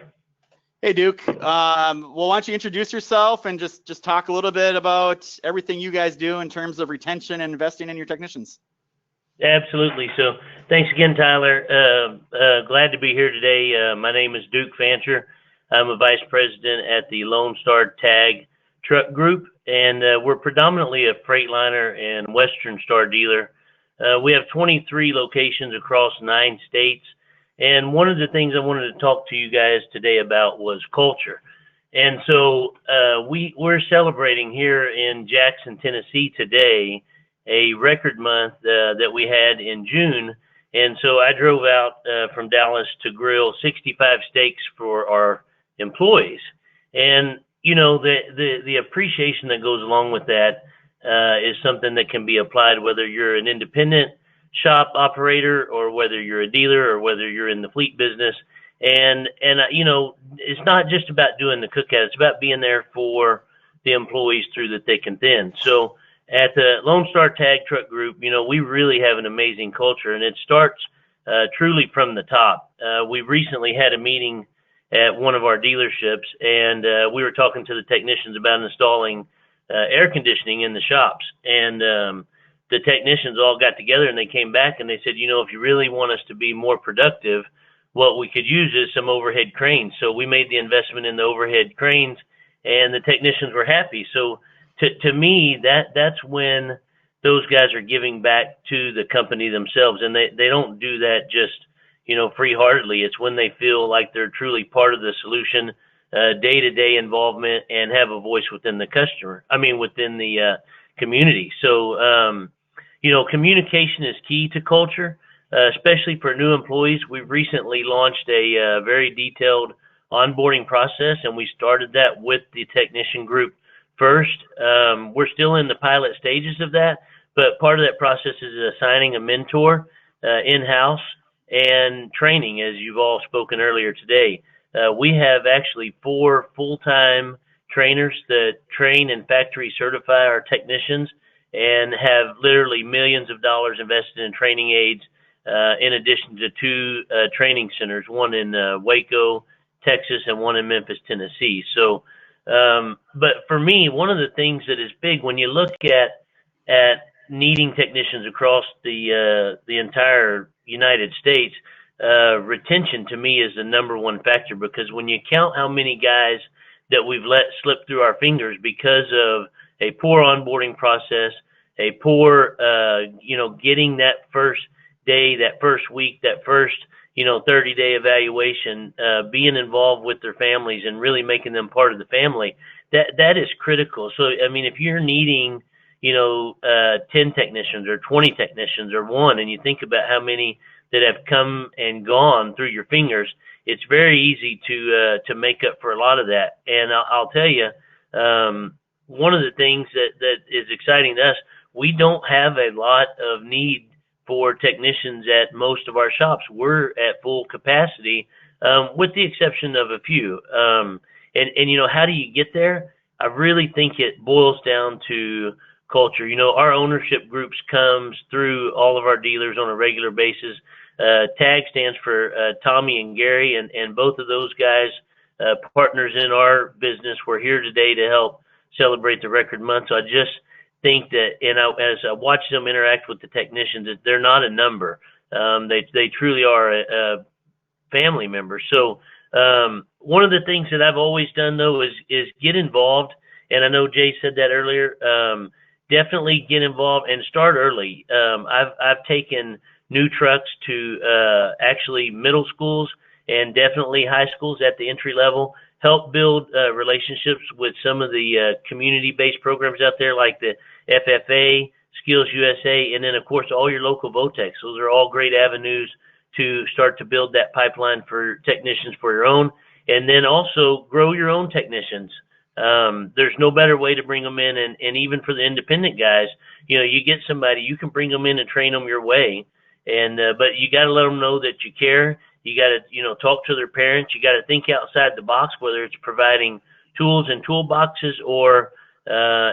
Hey, Duke. Well, why don't you introduce yourself and just talk a little bit about everything you guys do in terms of retention and investing in your technicians. Absolutely. So thanks again, Tyler. Glad to be here today. My name is duke.Fancher. I'm a vice president at the Lonestar Tag Truck Group, and we're predominantly a Freightliner and Western Star dealer. We have 23 locations across 9 states. And one of the things I wanted to talk to you guys today about was culture. And so we're celebrating here in Jackson, Tennessee today a record month that we had in June. And so I drove out from Dallas to grill 65 steaks for our employees. And, you know, the appreciation that goes along with that is something that can be applied whether you're an independent shop operator or whether you're a dealer or whether you're in the fleet business. And you know, it's not just about doing the cookout, it's about being there for the employees through the thick and thin. So at the Lonestar Tag Truck Group, you know, we really have an amazing culture, and it starts truly from the top. We recently had a meeting at one of our dealerships, and we were talking to the technicians about installing air conditioning in the shops. And the technicians all got together and they came back and they said, you know, if you really want us to be more productive, what we could use is some overhead cranes. So we made the investment in the overhead cranes, and the technicians were happy. So to me, that's when those guys are giving back to the company themselves, and they don't do that just, you know, free-heartedly. It's when they feel like they're truly part of the solution, day-to-day involvement, and have a voice within the within the community. So, you know, communication is key to culture, especially for new employees. We've recently launched a very detailed onboarding process, and we started that with the technician group first. We're still in the pilot stages of that, but part of that process is assigning a mentor in-house and training, as you've all spoken earlier today. We have actually 4 full-time trainers that train and factory certify our technicians, and have literally millions of dollars invested in training aids, in addition to 2 training centers, one in Waco, Texas, and one in Memphis, Tennessee. So, but for me, one of the things that is big when you look at needing technicians across the entire United States, retention to me is the #1 factor, because when you count how many guys that we've let slip through our fingers because of a poor onboarding process, a poor, you know, getting that first day, that first week, that first, you know, 30-day evaluation, being involved with their families and really making them part of the family, that is critical. So, I mean, if you're needing, you know, 10 technicians or 20 technicians or 1, and you think about how many that have come and gone through your fingers, it's very easy to make up for a lot of that. And I'll tell you, one of the things that is exciting to us, we don't have a lot of need for technicians at most of our shops. We're at full capacity, with the exception of a few. And you know, how do you get there? I really think it boils down to culture. You know, our ownership groups comes through all of our dealers on a regular basis. TAG stands for Tommy and Gary, and both of those guys, partners in our business, we're here today to help celebrate the record month. So I just think that, and as I watch them interact with the technicians, that they're not a number. They truly are a family member. So one of the things that I've always done, though, is get involved. And I know Jay said that earlier. Definitely get involved and start early. I've taken new trucks to actually middle schools and definitely high schools at the entry level. Help build relationships with some of the community-based programs out there, like the FFA, Skills USA, and then, of course, all your local VOTEX. Those are all great avenues to start to build that pipeline for technicians for your own, and then also grow your own technicians. There's no better way to bring them in, and even for the independent guys, you know, you get somebody, you can bring them in and train them your way, and but you got to let them know that you care. You got to, you know, talk to their parents. You got to think outside the box, whether it's providing tools and toolboxes or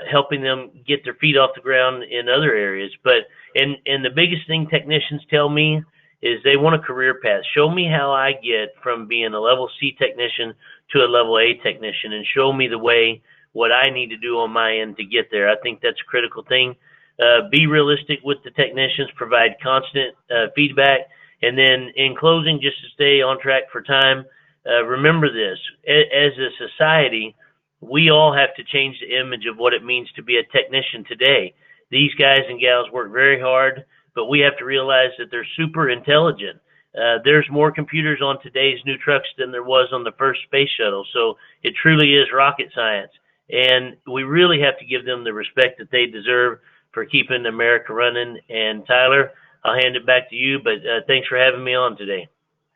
helping them get their feet off the ground in other areas. But and the biggest thing technicians tell me is they want a career path. Show me how I get from being a level C technician to a level A technician, and show me the way, what I need to do on my end to get there. I think that's a critical thing. Be realistic with the technicians, provide constant feedback. And then in closing, just to stay on track for time, remember this, as a society, we all have to change the image of what it means to be a technician today. These guys and gals work very hard, but we have to realize that they're super intelligent. There's more computers on today's new trucks than there was on the first space shuttle. So it truly is rocket science. And we really have to give them the respect that they deserve for keeping America running. And Tyler, I'll hand it back to you, but thanks for having me on today.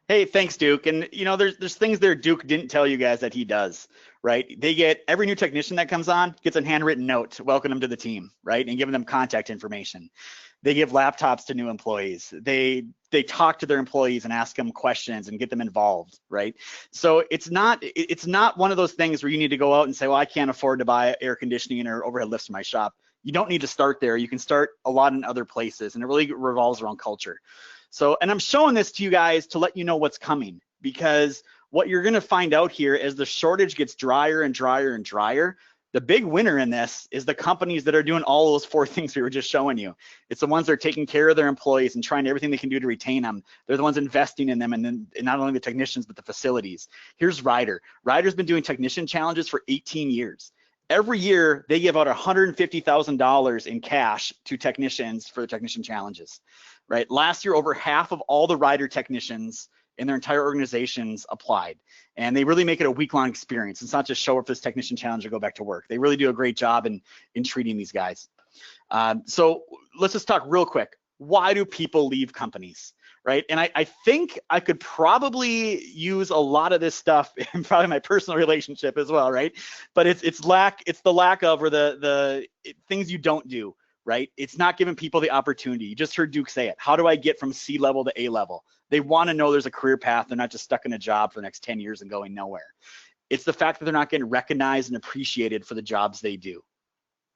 Hey, thanks, Duke. And there's things there Duke didn't tell you guys that he does, right? They get every new technician that comes on gets a handwritten note to welcome them to the team, right? And giving them contact information. They give laptops to new employees. They talk to their employees and ask them questions and get them involved, right? So it's not one of those things where you need to go out and say, well, I can't afford to buy air conditioning or overhead lifts in my shop. You don't need to start there. You can start a lot in other places, and it really revolves around culture. So, and I'm showing this to you guys to let you know what's coming, because what you're going to find out here as the shortage gets drier and drier and drier, the big winner in this is the companies that are doing all those four things we were just showing you. It's the ones that are taking care of their employees and trying everything they can do to retain them. They're the ones investing in them, and then not only the technicians, but the facilities. Here's Ryder. Ryder's been doing technician challenges for 18 years. Every year, they give out $150,000 in cash to technicians for the technician challenges, right? Last year, over half of all the Ryder technicians in their entire organizations applied, and they really make it a week-long experience. It's not just show up for this technician challenge or go back to work. They really do a great job in treating these guys. So let's just talk real quick. Why do people leave companies, right? And I think I could probably use a lot of this stuff in probably my personal relationship as well, right? But it's the lack of, or the things you don't do, right? It's not giving people the opportunity. You just heard Duke say it. How do I get from C level to A level? They want to know there's a career path. They're not just stuck in a job for the next 10 years and going nowhere. It's the fact that they're not getting recognized and appreciated for the jobs they do,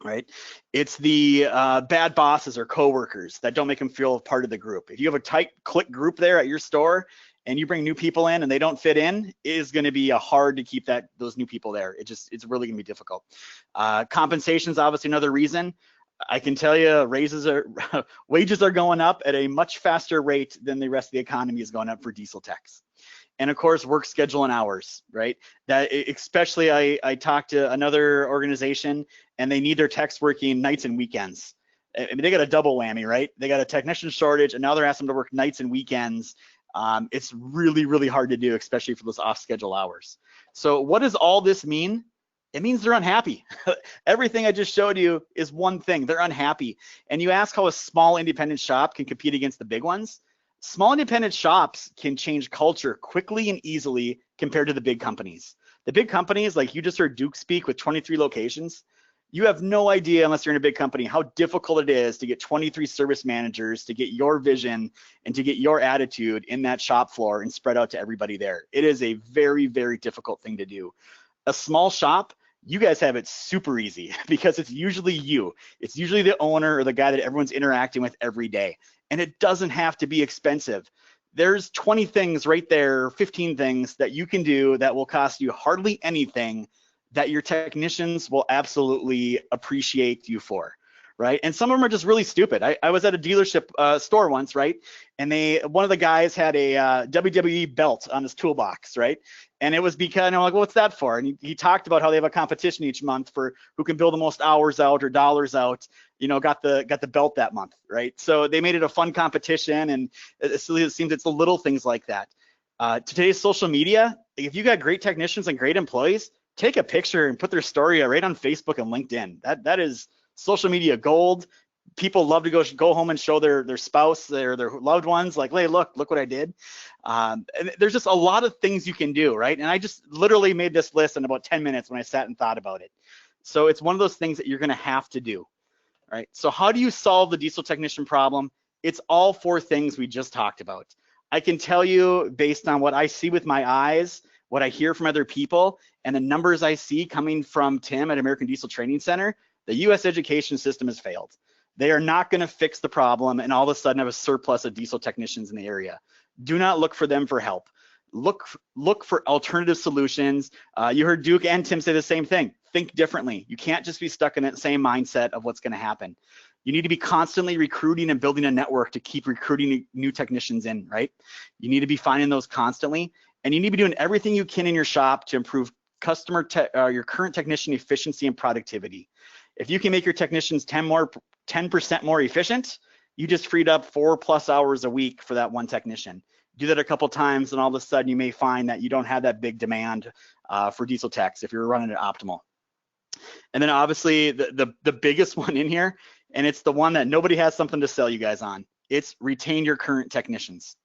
right? It's the bad bosses or coworkers that don't make them feel part of the group. If you have a tight clique group there at your store and you bring new people in and they don't fit in, it is going to be hard to keep those new people there. It's really going to be difficult. Compensation is obviously another reason. I can tell you wages are going up at a much faster rate than the rest of the economy is going up for diesel techs. And of course, work schedule and hours, right? That especially, I talked to another organization and they need their techs working nights and weekends. I mean, they got a double whammy, right? They got a technician shortage and now they're asking them to work nights and weekends. It's really, really hard to do, especially for those off schedule hours. So what does all this mean? It means they're unhappy. Everything I just showed you is one thing. They're unhappy. And you ask how a small independent shop can compete against the big ones. Small independent shops can change culture quickly and easily compared to the big companies. The big companies, like you just heard Duke speak with 23 locations, you have no idea unless you're in a big company how difficult it is to get 23 service managers to get your vision and to get your attitude in that shop floor and spread out to everybody there. It is a very, very difficult thing to do. A small shop, you guys have it super easy because it's usually you. It's usually the owner or the guy that everyone's interacting with every day. And it doesn't have to be expensive. There's 20 things right there, 15 things that you can do that will cost you hardly anything that your technicians will absolutely appreciate you for, right? And some of them are just really stupid. I was at a dealership store once, right? And one of the guys had a WWE belt on his toolbox, right? And it was because, and I'm like, well, what's that for? And he talked about how they have a competition each month for who can bill the most hours out or dollars out, got the belt that month, right? So they made it a fun competition, and it seems it's the little things like that. Today's social media, if you got great technicians and great employees, take a picture and put their story right on Facebook and LinkedIn. That is social media gold. People love to go home and show their spouse, their loved ones, like, hey, look what I did. And there's just a lot of things you can do, right? And I just literally made this list in about 10 minutes when I sat and thought about it. So it's one of those things that you're going to have to do, right? So how do you solve the diesel technician problem? It's all four things we just talked about. I can tell you based on what I see with my eyes, what I hear from other people, and the numbers I see coming from Tim at American Diesel Training Center, the U.S. education system has failed. They are not going to fix the problem and all of a sudden have a surplus of diesel technicians in the area. Do not look for them for help. Look for alternative solutions. You heard Duke and Tim say the same thing. Think differently. You can't just be stuck in that same mindset of what's going to happen. You need to be constantly recruiting and building a network to keep recruiting new technicians in, right? You need to be finding those constantly, and you need to be doing everything you can in your shop to improve your current technician efficiency and productivity. If you can make your technicians 10% more efficient, you just freed up 4+ hours a week for that one technician. Do that a couple times, and all of a sudden you may find that you don't have that big demand for diesel techs if you're running it optimal. And then obviously the biggest one in here, and it's the one that nobody has something to sell you guys on, it's retain your current technicians.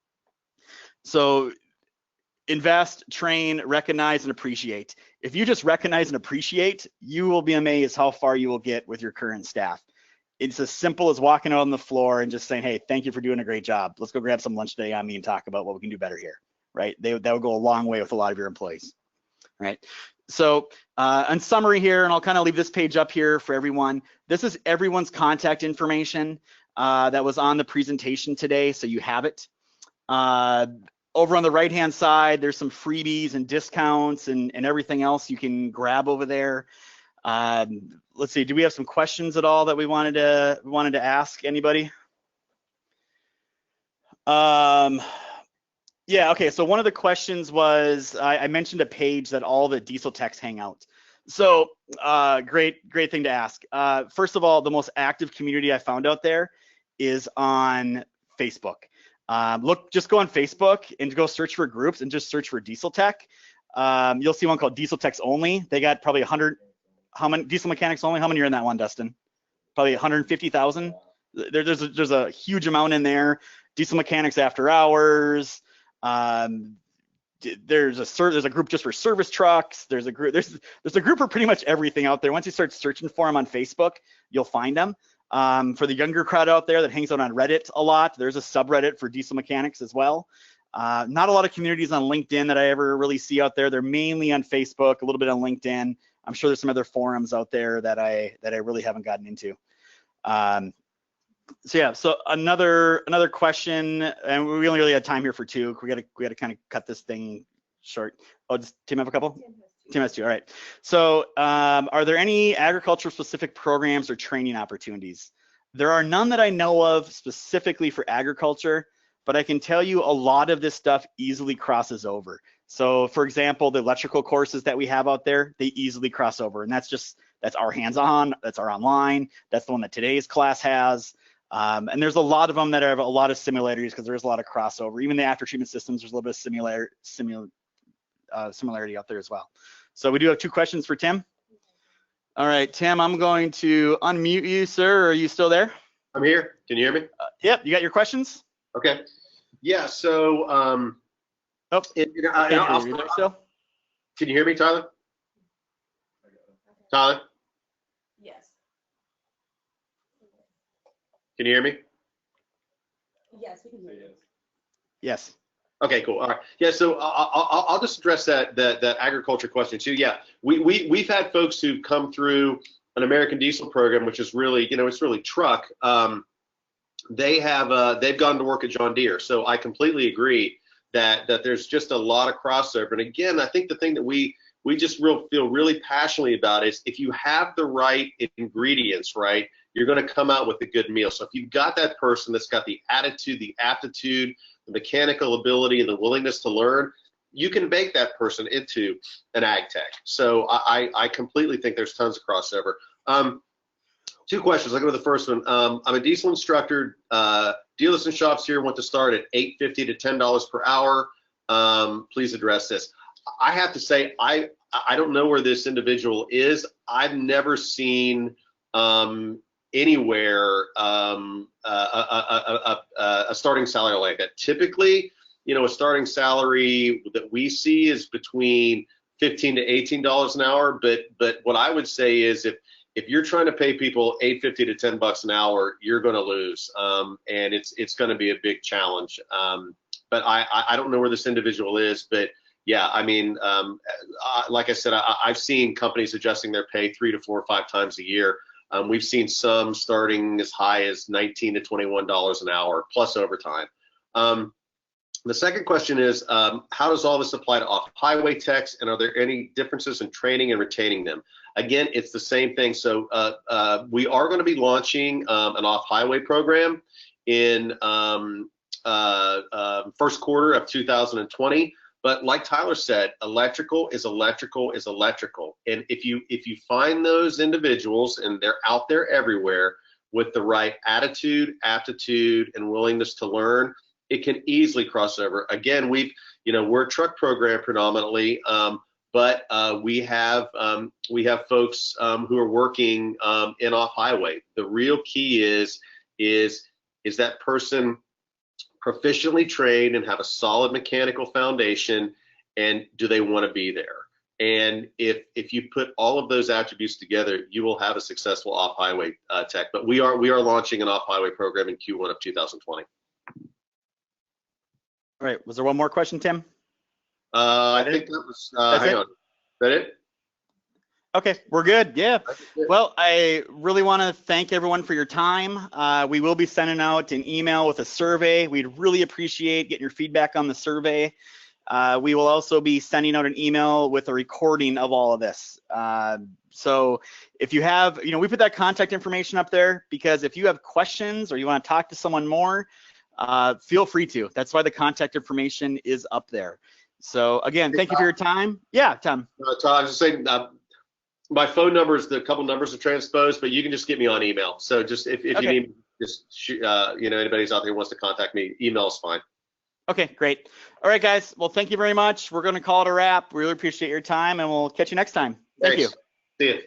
So invest, train, recognize, and appreciate. If you just recognize and appreciate, you will be amazed how far you will get with your current staff. It's as simple as walking out on the floor and just saying, hey, thank you for doing a great job. Let's go grab some lunch today on me and talk about what we can do better here, right? That would go a long way with a lot of your employees, right? So in summary here, and I'll kind of leave this page up here for everyone. This is everyone's contact information that was on the presentation today, so you have it. Over on the right-hand side, there's some freebies and discounts and everything else you can grab over there. Let's see, do we have some questions at all that we wanted to ask anybody? Yeah, okay, so one of the questions was, I mentioned a page that all the diesel techs hang out. So great thing to ask. First of all, the most active community I found out there is on Facebook. Just go on Facebook and go search for groups and just search for diesel tech. You'll see one called Diesel Techs Only. They got probably 100, how many diesel mechanics only? How many are in that one, Dustin? Probably 150,000. There's a huge amount in there. Diesel mechanics after hours. There's a group just for service trucks. There's a group for pretty much everything out there. Once you start searching for them on Facebook, you'll find them. For the younger crowd out there that hangs out on Reddit a lot, there's a subreddit for diesel mechanics as well. Not a lot of communities on LinkedIn that I ever really see out there. They're mainly on Facebook, a little bit on LinkedIn. I'm sure there's some other forums out there that I really haven't gotten into. So yeah, so another question, and we only really had time here for two. We gotta kind of cut this thing short. Oh, does Tim have a couple? Tim has two. All right. So are there any agriculture specific programs or training opportunities? There are none that I know of specifically for agriculture, but I can tell you a lot of this stuff easily crosses over. So for example, the electrical courses that we have out there, they easily cross over, and that's our hands-on, that's our online, that's the one that today's class has. And there's a lot of them that have a lot of similarities because there's a lot of crossover. Even the after treatment systems, there's a little bit of similarity out there as well. So we do have two questions for Tim. All right, Tim, I'm going to unmute you, sir. Are you still there? I'm here. Can you hear me? Yep, you got your questions? Okay. Yeah, so Can you hear me, Tyler? Tyler? Yes. Can you hear me? Yes, we can hear you. Yes. Okay, cool. All right. Yeah, so I'll just address that agriculture question too. Yeah, we've had folks who've come through an American Diesel program, which is really, it's really truck. They've gone to work at John Deere. So I completely agree that there's just a lot of crossover. And again, I think the thing that we just feel really passionately about is if you have the right ingredients, right, you're going to come out with a good meal. So if you've got that person that's got the attitude, the aptitude, the mechanical ability, and the willingness to learn, you can bake that person into an ag tech. So I completely think there's tons of crossover. Two questions. I'll go to the first one. I'm a diesel instructor. Dealers and shops here want to start at $8.50 to $10 per hour. Please address this. I have to say, I don't know where this individual is. I've never seen anywhere a starting salary like that. Typically, a starting salary that we see is between $15 to $18 an hour. But what I would say is if you're trying to pay people $8.50 to $10 an hour, you're going to lose, and it's going to be a big challenge. But I don't know where this individual is, but yeah, I mean, like I said, I've seen companies adjusting their pay 3 to 4 or 5 times a year. We've seen some starting as high as $19 to $21 an hour plus overtime. The second question is, how does all this apply to off-highway techs, and are there any differences in training and retaining them? Again, it's the same thing. So we are going to be launching an off-highway program in first quarter of 2020. But like Tyler said, electrical is electrical is electrical. And if you find those individuals, and they're out there everywhere, with the right attitude, aptitude, and willingness to learn, it can easily cross over. Again, we're a truck program predominantly, but we have folks who are working in off-highway. The real key is that person proficiently trained and have a solid mechanical foundation, and do they want to be there? And if you put all of those attributes together, you will have a successful off-highway tech. But we are launching an off-highway program in Q1 of 2020. All right, was there one more question, Tim? I think that was, hang on. Is that it? Okay, we're good. Yeah. Well, I really want to thank everyone for your time. We will be sending out an email with a survey. We'd really appreciate getting your feedback on the survey. We will also be sending out an email with a recording of all of this. So if you have, we put that contact information up there because if you have questions or you want to talk to someone more, feel free to. That's why the contact information is up there. So again, thank you for your time. Yeah, Tom. Tom, I was just saying, my phone number is the couple numbers are transposed, but you can just get me on email. So just if you need, just anybody's out there who wants to contact me, email is fine. Okay, great. All right, guys. Well, thank you very much. We're going to call it a wrap. Really appreciate your time, and we'll catch you next time. Thank you. See you.